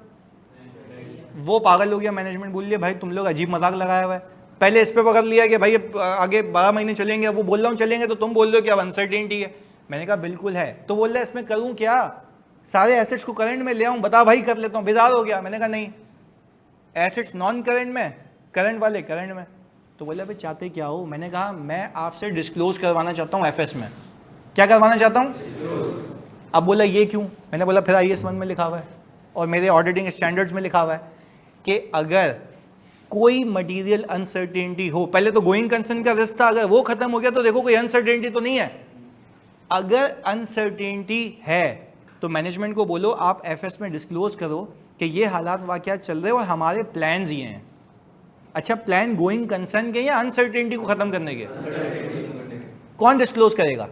वो पागल हो गया, मैनेजमेंट बोल लिया भाई तुम लोग अजीब मजाक लगाया हुआ है। पहले इस पे पकड़ लिया कि भाई आगे 12 महीने चलेंगे, वो बोल रहा हूँ चलेंगे, तो तुम बोल रहे हो कि अब अनसर्टेनिटी है। मैंने कहा बिल्कुल है। तो बोल रहा है इसमें करूँ क्या? सारे एसेट्स को करंट में ले आऊं, बता भाई कर लेता हूं, बेजार हो गया। मैंने कहा नहीं, एसेट्स नॉन करंट में, करंट वाले करंट में। तो बोले भाई चाहते क्या हो? मैंने कहा मैं आपसे डिस्क्लोज करवाना चाहता हूं एफएस में। क्या करवाना चाहता हूं? अब बोला ये क्यों? मैंने बोला फिर IAS 1 में लिखा हुआ है और मेरे ऑडिटिंग स्टैंडर्ड्स में लिखा हुआ है कि अगर कोई मटेरियल अनसर्टेनिटी हो, पहले तो गोइंग कंसर्न का रिस्क था, अगर वो खत्म हो गया तो देखो कोई अनसर्टेनिटी तो नहीं है। अगर अनसर्टेनिटी है तो मैनेजमेंट को बोलो आप एफएस में डिस्क्लोज करो कि ये हालात वाकयात चल रहे हैं और हमारे प्लान्स ये हैं। अच्छा, प्लान गोइंग कंसर्न के या अनसर्टेनिटी को खत्म करने के? कौन डिस्क्लोज करेगा?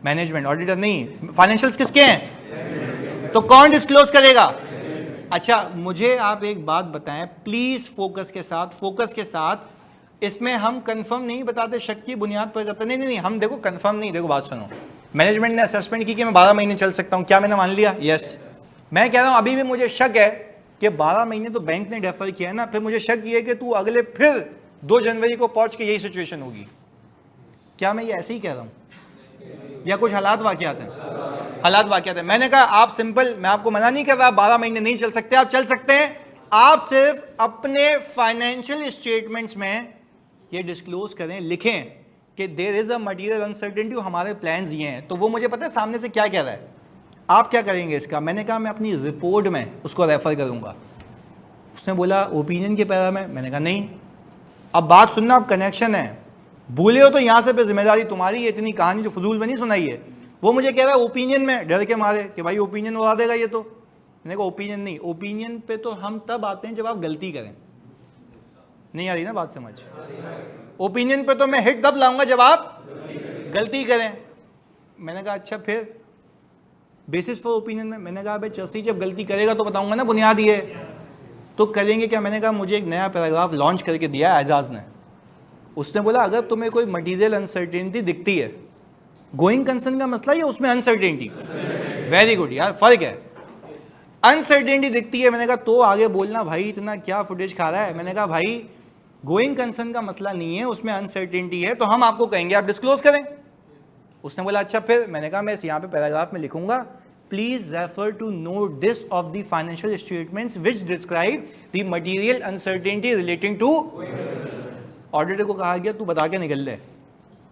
मैनेजमेंट, ऑडिटर नहीं। फाइनेंशियल्स किसके हैं? तो कौन डिस्क्लोज करेगा? अच्छा, मुझे आप एक बात बताएं प्लीज, फोकस के साथ। इसमें हम कंफर्म नहीं बताते, शक की बुनियाद पर करते नहीं, हम देखो कंफर्म नहीं। देखो बात सुनो, मैनेजमेंट ने असेसमेंट की कि मैं 12 महीने चल सकता हूं, क्या मैंने मान लिया? यस। मैं कह रहा हूं अभी भी मुझे शक है कि 12 महीने तो बैंक ने डेफर किया है ना, फिर मुझे शक ये है कि तू अगले फिर 2 जनवरी को पहुंच के यही सिचुएशन होगी। क्या मैं ये ऐसे ही कह रहा हूं या कुछ हालात वाकयात हैं? हालात वाकयात है। मैंने कहा आप सिंपल, मैं आपको मना नहीं कर रहा 12 महीने नहीं चल सकते, आप चल सकते हैं। आप सिर्फ अपने फाइनेंशियल स्टेटमेंट्स में ये डिस्क्लोज करें, लिखें कि there is a material uncertainty, हमारे प्लान्स ये हैं। तो वो मुझे पता है सामने से क्या कह रहा है, आप क्या करेंगे इसका? मैंने कहा मैं अपनी रिपोर्ट में उसको रेफर करूंगा। उसने बोला ओपिनियन के पैरा में। मैंने कहा नहीं। अब बात सुनना, अब कनेक्शन है, भूले हो तो यहां से पे जिम्मेदारी तुम्हारी है। इतनी कहानी जो फजूल में नहीं सुनाई है। वो मुझे कह रहा है ओपिनियन में, डर के मारे कि भाई ओपिनियन उड़ा देगा ये तो। मैंने कहा ओपिनियन नहीं, ओपिनियन पे तो हम तब आते हैं जब आप गलती करें। नहीं आ रही ना बात समझ? ओपिनियन पे तो मैं हिट तब लाऊंगा जब आप गलती करें। मैंने कहा अच्छा फिर बेसिस फॉर ओपिनियन में? मैंने कहा भाई चर्सी जब गलती करेगा तो बताऊंगा ना, बुनियाद ये तो करेंगे क्या? मैंने कहा मुझे एक नया पैराग्राफ लॉन्च करके दिया एजाज ने। उसने बोला अगर तुम्हें कोई मटीरियल अनसर्टेनिटी दिखती है, गोइंग कंसर्न का मसला या उसमें अनसर्टेनिटी? वेरी गुड यार, फर्क है। अनसर्टेनिटी दिखती है, मैंने कहा तो आगे बोलना भाई, इतना क्या फुटेज खा रहा है। मैंने कहा भाई गोइंग कंसर्न का मसला नहीं है, उसमें अनसर्टेनिटी है, तो हम आपको कहेंगे आप डिस्क्लोज करें। उसने बोला अच्छा फिर? मैंने कहा मैं यहाँ पे पैराग्राफ में लिखूंगा please refer to note this of the financial statements which describe the material uncertainty relating to. Auditor को कहा गया तू बता के निकल ले,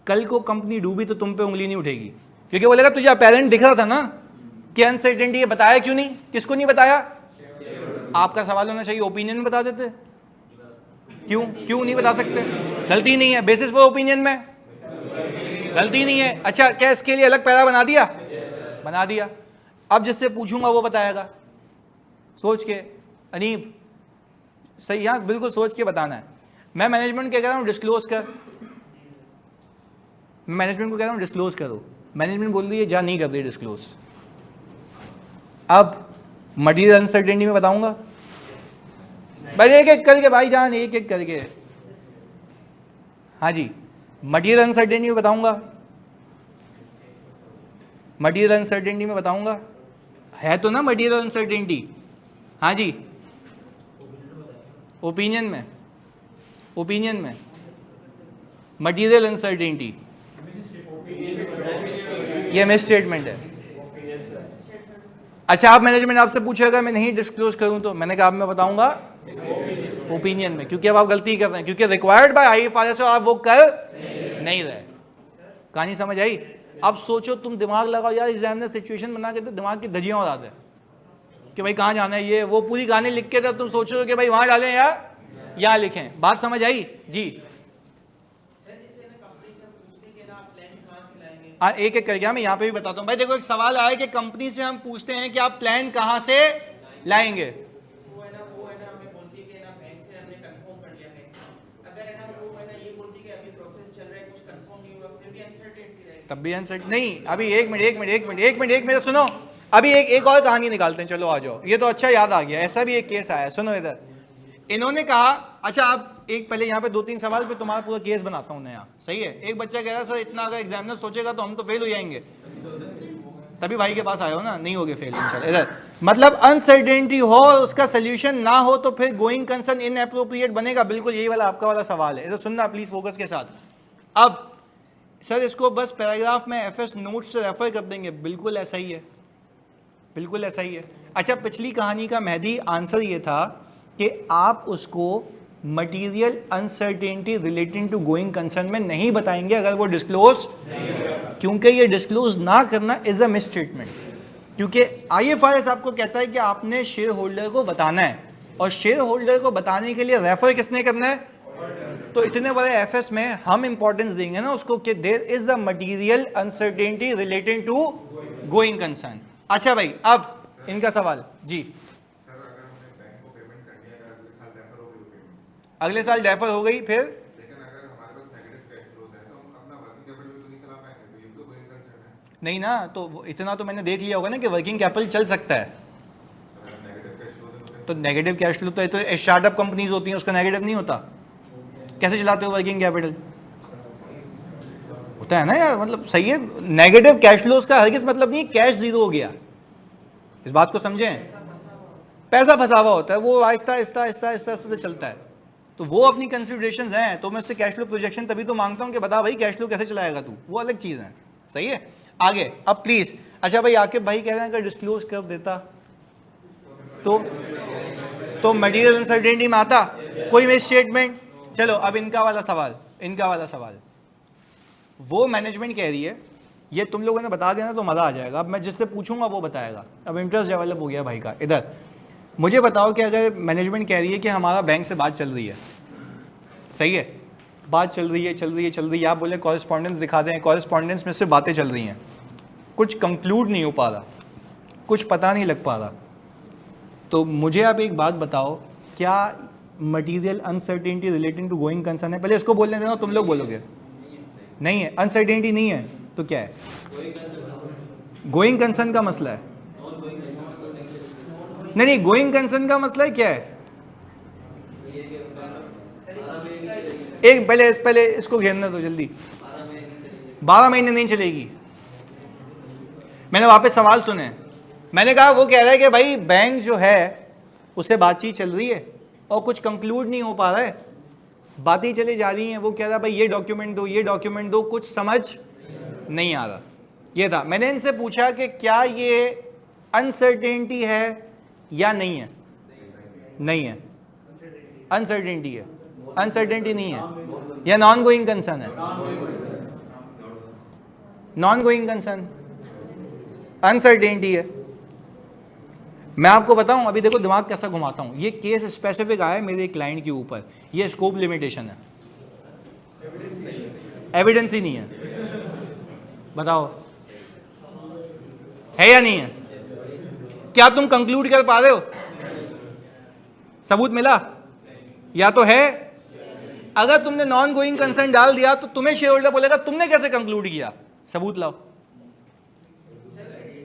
कल को कंपनी डूबी तो तुम पे उंगली नहीं उठेगी, क्योंकि बोलेगा तुझे अपेरेंट दिख रहा था ना कि अनसर्टेनिटी है, बताया क्यों नहीं? किसको नहीं बताया? आपका सवाल होना चाहिए ओपिनियन में बता देते। क्यों नहीं बता सकते? गलती नहीं है, बेसिस फॉर ओपिनियन में गलती नहीं है। अच्छा क्या इसके लिए अलग पैरा बना दिया? बना दिया। अब जिससे पूछूंगा वो बताएगा, सोच के। अनीब सही, यहां बिल्कुल सोच के बताना है। मैं मैनेजमेंट क्या कह रहा हूं डिस्क्लोज कर, मैनेजमेंट को कह रहा हूं डिस्क्लोज करो, मैनेजमेंट बोल रही है जा नहीं कर रही डिस्क्लोज। अब मटीरियल अनसर्टेनिटी में बताऊंगा भाई, एक एक करके भाईजान, एक एक करके। हाँ जी, मटीरियल अनसर्टेनिटी में बताऊंगा, मटीरियल अनसर्टेनिटी में बताऊंगा, है तो ना मटीरियल अनसर्टेनिटी? हाँ जी, ओपिनियन में, ओपिनियन में मटीरियल अनसर्टेनिटी, ये मिस स्टेटमेंट है। अच्छा आप मैनेजमेंट आपसे पूछेगा मैं नहीं डिस्क्लोज करूं तो? मैंने कहा अब मैं बताऊंगा ओपिनियन में, क्योंकि अब आप गलती कर रहे हैं, क्योंकि रिक्वायर्ड बाय आईएफआरएस आप वो कर नहीं रहे। कहानी समझ आई? अब सोचो, तुम दिमाग लगाओ यार, एग्जामिनर सिचुएशन बना के तो दिमाग की धजियां उड़ा दे कि भाई कहाँ जाना है, ये वो पूरी कहानी लिख के, तब तुम सोचो कि भाई वहां डालें या यहाँ लिखें। बात समझ आई जी? एक एक करके मैं यहाँ पे भी बताता हूँ भाई। देखो एक सवाल आया कि कंपनी से हम पूछते हैं कि आप प्लान कहाँ से लाएंगे, तब भी अनसर्टेनिटी नहीं। अभी एक मिनट सुनो, अभी एक और कहानी निकालते हैं, चलो आ जाओ। ये तो अच्छा याद आ गया, ऐसा भी एक केस आया, सुनो इधर। इन्होंने कहा अच्छा आप एक पहले यहाँ पे 2-3 सवाल पे तुम्हारा पूरा केस बनाता हूँ नया, सही है? एक बच्चा कह रहा सर इतना अगर एग्जामिनर सोचेगा तो हम तो फेल हो जाएंगे, तभी भाई के पास आए हो ना, नहीं होगे फेल इंशाल्लाह। इधर मतलब अनसर्टेनिटी हो और उसका सोल्यूशन ना हो तो फिर गोइंग कंसर्न इनएप्रोप्रिएट बनेगा। बिल्कुल यही वाला आपका वाला सवाल है, इधर सुनना प्लीज फोकस के साथ। अब सर इसको बस पैराग्राफ में एफएस नोट से रेफर कर देंगे, बिल्कुल ऐसा ही है। बिल्कुल ऐसा ही है। अच्छा, पिछली कहानी का मेहदी आंसर ये था कि आप उसको material uncertainty relating to going concern में नहीं बताएंगे अगर वो डिस्क्लोज, क्योंकि ये डिस्क्लोज ना करना इज अ मिसस्टेटमेंट। क्योंकि आईएफआरएस आपको कहता है कि आपने शेयर होल्डर को बताना है, और शेयर होल्डर को बताने के लिए रेफर किसने करना है? तो इतने बड़े एफएस में हम इंपॉर्टेंस देंगे ना उसको कि there is the material uncertainty relating to going concern. अच्छा भाई, अब इनका सवाल जी। सर अगर हमने बैंक को पेमेंट करनी है, अगर अगले साल डेफर हो गई पेमेंट, अगले साल डेफर हो गई, फिर लेकिन अगर हमारे पास नेगेटिव कैश फ्लोज है तो हम अपना वर्किंग कैपिटल भी तो नहीं चला पाएंगे, तो ये भी तो गोइंग कंसर्न है। नहीं ना, तो इतना तो मैंने देख लिया होगा ना कि वर्किंग कैपिटल चल सकता है। सर नेगेटिव कैश फ्लोज है तो नेगेटिव कैश फ्लो तो स्टार्टअप कंपनीज होती हैं, उसका नेगेटिव नहीं होता। कैसे चलाते हो वर्किंग कैपिटल? होता है ना यार, मतलब सही है। नेगेटिव कैश फ्लोज का हरगिज़ मतलब नहीं कैश जीरो हो गया, इस बात को समझें। पैसा फंसा हुआ होता है, वो आहिस्ता आहिस्ता आहिस्ता आहिस्ता आहिस्ता से चलता है। तो वो अपनी कंसिडरेशंस हैं, तो मैं उससे कैश फ्लो प्रोजेक्शन तभी तो मांगता हूं कि बता भाई कैश फ्लो कैसे चलाएगा तू, वो अलग चीज़ है। सही है, आगे अब प्लीज। अच्छा भाई, आकिब भाई कह रहे हैं अगर डिस्क्लोज कर देता तो मटेरियल अनसर्टेनिटी में आता कोई मिस स्टेटमेंट। चलो अब इनका वाला सवाल, वो मैनेजमेंट कह रही है, ये तुम लोगों ने बता देना तो मज़ा आ जाएगा। अब मैं जिससे पूछूंगा वो बताएगा। अब इंटरेस्ट डेवलप हो गया भाई का। इधर मुझे बताओ कि अगर मैनेजमेंट कह रही है कि हमारा बैंक से बात चल रही है, सही है, बात चल रही है, आप बोले कॉरेस्पॉन्डेंस दिखा दें, कॉरेस्पॉन्डेंस में से बातें चल रही हैं, कुछ कंक्लूड नहीं हो पा रहा, कुछ पता नहीं लग पा रहा, तो मुझे आप एक बात बताओ, क्या material uncertainty relating to going concern है? पहले इसको बोलने देना, तुम लोग बोलोगे नहीं है, अनसर्टेनिटी नहीं है, तो क्या है? गोइंग कंसर्न का मसला है। नहीं, गोइंग कंसर्न का मसला है क्या है? एक पहले इसको घेरने दो जल्दी। 12 महीने नहीं चलेगी। मैंने वापस सवाल सुने, मैंने कहा वो कह रहा है कि भाई बैंक जो है उससे बातचीत चल रही है और कुछ कंक्लूड नहीं हो पा रहा है, बातें चली जा रही हैं, वो कह रहा है भाई ये डॉक्यूमेंट दो, कुछ समझ नहीं आ रहा। ये था, मैंने इनसे पूछा कि क्या ये अनसर्टेनिटी है या नहीं है? नहीं है, अनसर्टेनिटी है। अनसर्टेनिटी नहीं है या नॉन गोइंग कंसर्न है? नॉन गोइंग कंसर्न, अनसर्टेनिटी है। मैं आपको बताऊं, अभी देखो दिमाग कैसा घुमाता हूं। ये केस स्पेसिफिक आया है मेरे क्लाइंट के ऊपर, ये स्कोप लिमिटेशन है, एविडेंस ही नहीं है। बताओ है या नहीं है? क्या तुम कंक्लूड कर पा रहे हो? सबूत मिला या तो है? अगर तुमने नॉन गोइंग कंसर्न डाल दिया तो तुम्हें शेयर होल्डर बोलेगा तुमने कैसे कंक्लूड किया, सबूत लाओ।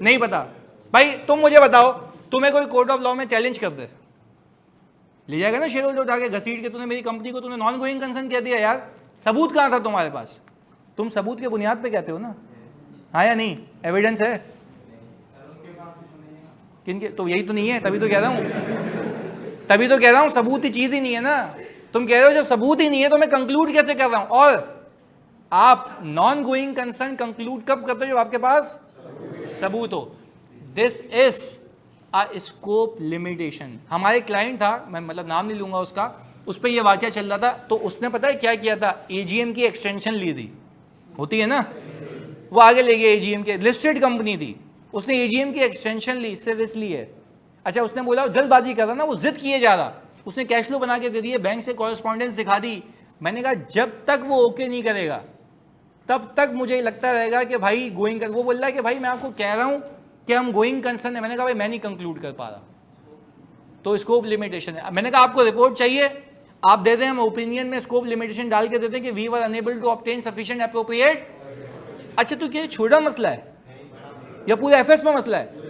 नहीं पता भाई, तुम मुझे बताओ, तुम्हें कोई कोर्ट ऑफ लॉ में चैलेंज कर दे, ले जाएगा ना शेयर होल्डर उठा के घसीट के, तूने मेरी कंपनी को तूने नॉन गोइंग कंसर्न कह दिया यार, सबूत कहां था तुम्हारे पास? तुम सबूत के बुनियाद पे कहते हो ना, हाँ या नहीं? एविडेंस है किनके? तो यही तो नहीं है, तभी तो कह रहा हूं सबूत ही चीज ही नहीं है ना। तुम कह रहे हो जो सबूत ही नहीं है तो मैं कंक्लूड कैसे कर रहा हूं? और आप नॉन गोइंग कंसर्न कंक्लूड कब करते हो? जब आपके पास सबूत हो। This is a scope limitation. हमारे क्लाइंट था, मैं मतलब नाम नहीं लूंगा उसका, उस पर यह वाकया चल रहा था, तो उसने पता है क्या किया था? एजीएम की एक्सटेंशन ली थी, होती है ना, वो आगे ले गया। एजीएम के लिस्टेड कंपनी थी, उसने एजीएम की एक्सटेंशन ली, सिर्फ इसलिए। अच्छा, उसने बोला जल्दबाजी कर रहा ना, वो जिद किए जा रहा, उसने कैश फ्लो बना के दे दिए, बैंक से कॉरेस्पॉन्डेंस दिखा दी। मैंने कहा जब तक वो ओके नहीं करेगा तब तक मुझे लगता रहेगा कि भाई गोइंग कर। वो बोल रहा है कि भाई मैं आपको कह रहा हूं कि हम गोइंग कंसर्न है। मैंने कहा भाई मैं नहीं कंक्लूड कर पा रहा, तो स्कोप लिमिटेशन है। मैंने कहा आपको रिपोर्ट चाहिए, आप दे दें, हम ओपिनियन में स्कोप लिमिटेशन डाल के देते कि we were unable to obtain sufficient appropriate. अच्छा, तो क्या छोटा मसला है या पूरे एफएस में मसला है?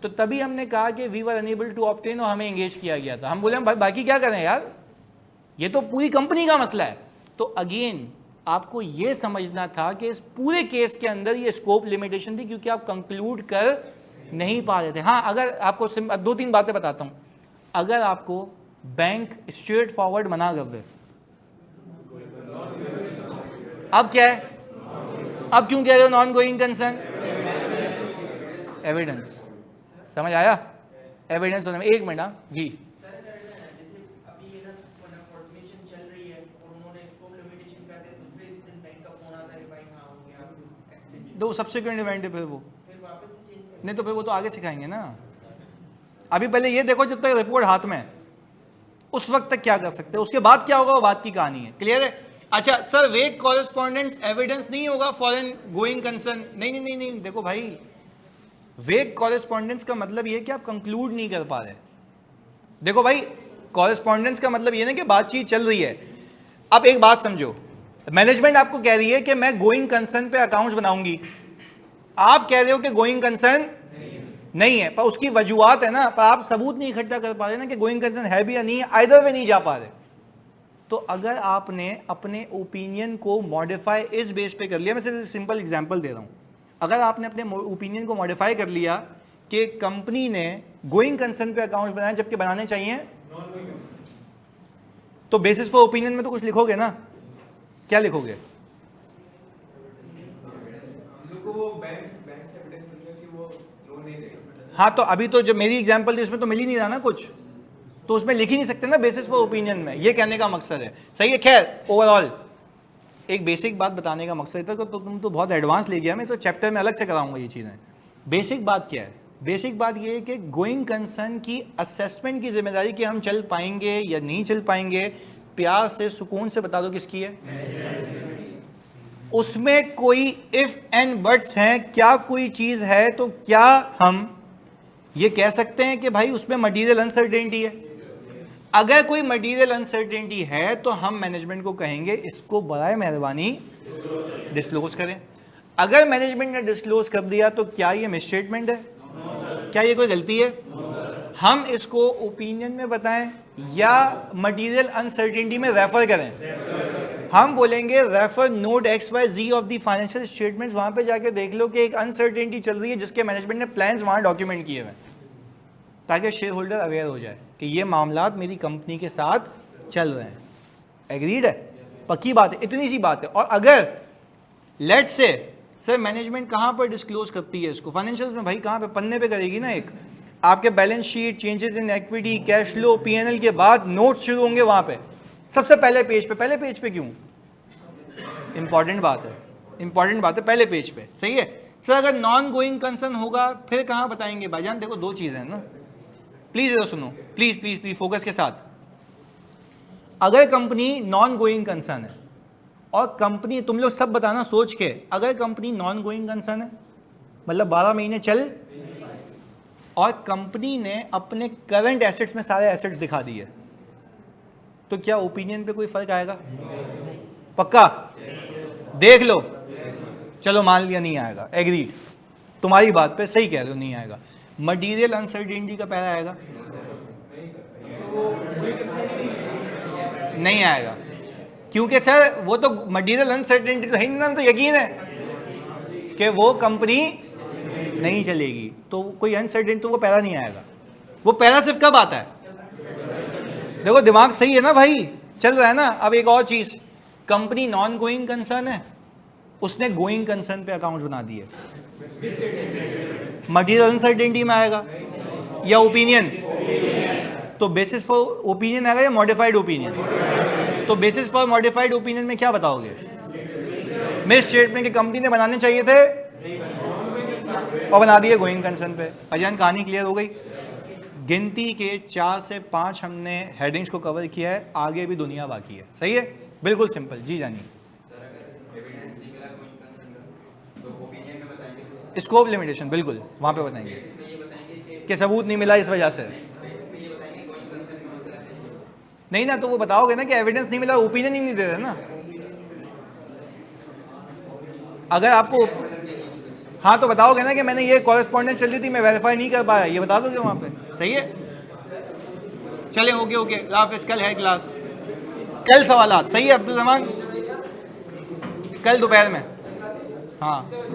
तो तभी हमने कहा कि we were unable to obtain और हमें एंगेज किया गया था। हम बोले भाई बाकी क्या करें यार, ये तो पूरी कंपनी का मसला है। तो अगेन आपको ये समझना था कि इस पूरे केस के अंदर ये स्कोप लिमिटेशन थी, क्योंकि आप कंक्लूड कर नहीं पा रहे थे। हाँ, अगर आपको 2-3 बातें बताता हूं, अगर आपको बैंक स्ट्रेट फॉरवर्ड मना कर दे, अब क्या है? अब क्यों कह रहे हो नॉन गोइंग कंसर्न? एविडेंस। समझ आया? एविडेंस होने में 1 मिनट। हाँ जी, सर जैसे अभी ये ना फॉर्मेशन चल रही है और उन्होंने स्कोप लिमिटेशन कर दिया, दूसरे दिन बैंक का फोन आता है भाई हाँ हो गया एक्सटेंशन, तो सब्सिक्वेंट इवेंट है फिर वो, फिर वापस से चेंज कर। नहीं तो फिर वो तो आगे सिखाएंगे ना। अभी पहले ये देखो जब तक रिपोर्ट हाथ में है उस वक्त तक क्या कर सकते हैं, उसके बाद क्या होगा वो बात की कहानी है। क्लियर है? अच्छा सर, वेग कॉरेस्पॉन्डेंस एविडेंस नहीं होगा फॉरेन गोइंग कंसर्न? नहीं नहीं नहीं नहीं, देखो भाई, वेग कॉरेस्पॉन्डेंस का मतलब ये है कि आप कंक्लूड नहीं कर पा रहे। देखो भाई, कॉरेस्पॉन्डेंस का मतलब ये ना कि बातचीत चल रही है। अब एक बात समझो, मैनेजमेंट आपको कह रही है कि मैं गोइंग कंसर्न पे अकाउंट्स बनाऊंगी, आप कह रहे हो कि गोइंग कंसर्न नहीं है, पर उसकी वजूहत है ना, पर आप सबूत नहीं इकट्ठा कर पा रहे ना कि गोइंग कंसर्न है भी या नहीं है, आइदर वे नहीं जा पा रहे। तो अगर आपने अपने ओपिनियन को मॉडिफाई इस बेस पे कर लिया, मैं सिर्फ सिंपल एग्जांपल दे रहा हूं, अगर आपने अपने ओपिनियन को मॉडिफाई कर लिया कि कंपनी ने गोइंग कंसर्न पे अकाउंट बनाए जबकि बनाने चाहिए, तो बेसिस फॉर ओपिनियन में तो कुछ लिखोगे ना, क्या लिखोगे? हाँ, तो अभी तो जो मेरी एग्जांपल थी उसमें तो मिल ही नहीं रहा ना कुछ, तो उसमें लिख ही नहीं सकते ना बेसिस फॉर ओपिनियन में, ये कहने का मकसद है। सही है? खैर, ओवरऑल एक बेसिक बात बताने का मकसद था कि तो तुम तो बहुत एडवांस ले गया, मैं तो चैप्टर में अलग से कराऊंगा ये चीज़ें। बेसिक बात क्या है? बेसिक बात ये है कि गोइंग कंसर्न की असेसमेंट की जिम्मेदारी कि हम चल पाएंगे या नहीं चल पाएंगे, प्यार से सुकून से बता दो किसकी है। उसमें कोई इफ एंड बट्स हैं, क्या कोई चीज़ है तो क्या हम ये कह सकते हैं कि भाई उसमें मटीरियल अनसर्टेनिटी है? अगर कोई मटीरियल अनसर्टेनिटी है तो हम मैनेजमेंट को कहेंगे इसको बराए मेहरबानी डिस्क्लोज करें। अगर मैनेजमेंट ने डिस्क्लोज कर दिया तो क्या ये मिसस्टेटमेंट है? क्या ये कोई गलती है? हम इसको ओपिनियन में बताएं या मटीरियल अनसर्टेनिटी में रेफर करें? हम बोलेंगे refer note XYZ of the financial statements, वहां पे जाके देख लो कि एक अनसर्टेनिटी चल रही है जिसके मैनेजमेंट ने प्लान्स वहां डॉक्यूमेंट किए हुए, ताकि शेयर होल्डर अवेयर हो जाए कि ये मामलात मेरी कंपनी के साथ चल रहे हैं। एग्रीड है? पक्की बात है, इतनी सी बात है। और अगर लेट्स से सर मैनेजमेंट कहाँ पर डिस्क्लोज करती है इसको? फाइनेंशियल्स में भाई, कहाँ पे? पन्ने पे करेगी ना, एक आपके balance sheet, changes in equity, cash flow, P&L के बाद नोट्स शुरू होंगे वहां पे, सबसे पहले पेज पे। पहले पेज पे क्यों? इंपॉर्टेंट बात है, इंपॉर्टेंट बात है, पहले पेज पे। सही है सर? अगर नॉन गोइंग कंसर्न होगा फिर कहाँ बताएंगे? भाईजान देखो, दो चीजें हैं ना, प्लीज इधर सुनो, प्लीज प्लीज प्लीज फोकस के साथ। अगर कंपनी नॉन गोइंग कंसर्न है और कंपनी, तुम लोग सब बताना सोच के, अगर कंपनी नॉन गोइंग कंसर्न है मतलब 12 महीने चल, और कंपनी ने अपने करंट एसेट्स में सारे एसेट्स दिखा दिए, तो क्या ओपिनियन पे कोई फर्क आएगा? पक्का? देख लो, चलो मान लिया नहीं आएगा, एग्रीड, तुम्हारी बात पे सही कह रहे हो, नहीं आएगा। मटीरियल अनसर्टेनिटी का पहला आएगा? नहीं आएगा, क्योंकि सर वो तो मटीरियल अनसर्टेनिटी तो है नहीं ना, तो यकीन है कि वो कंपनी नहीं चलेगी, तो कोई अनसर्टेनिटी तो वो पहला नहीं आएगा। वो पहला सिर्फ कब आता है? देखो दिमाग सही है ना भाई, चल रहा है ना। अब एक और चीज, कंपनी नॉन गोइंग कंसर्न है, उसने गोइंग कंसर्न पे अकाउंट बना दिए, मटीरियल अनसर्टेनिटी में आएगा या ओपिनियन? तो बेसिस फॉर ओपिनियन आएगा या मॉडिफाइड ओपिनियन? तो बेसिस फॉर मॉडिफाइड ओपिनियन में क्या बताओगे? मिस स्टेटमेंट की कंपनी ने बनाने चाहिए थे और बना दिए गोइंग कंसर्न पे। अजान, कहानी क्लियर हो गई? गिनती के 4 से 5 हमने हेडिंग्स को कवर किया है, आगे भी दुनिया बाकी है। सही है? बिल्कुल सिंपल। जी जानिए। स्कोप लिमिटेशन, बिल्कुल वहां पे बताएंगे कि सबूत नहीं मिला इस वजह से। नहीं ना, तो वो बताओगे ना कि एविडेंस नहीं मिला, ओपिनियन ही नहीं दे रहे ना। अगर आपको, हाँ तो बताओगे ना कि मैंने ये कॉरेस्पॉन्डेंस चल रही थी, मैं वेरीफाई नहीं कर पाया, ये बता दोगे वहां पे। सही है? चलें, ओके ओके, हाफिज़। कल है क्लास, कल सवालात। सही है अब्दुल रहमान? कल दोपहर में, हाँ।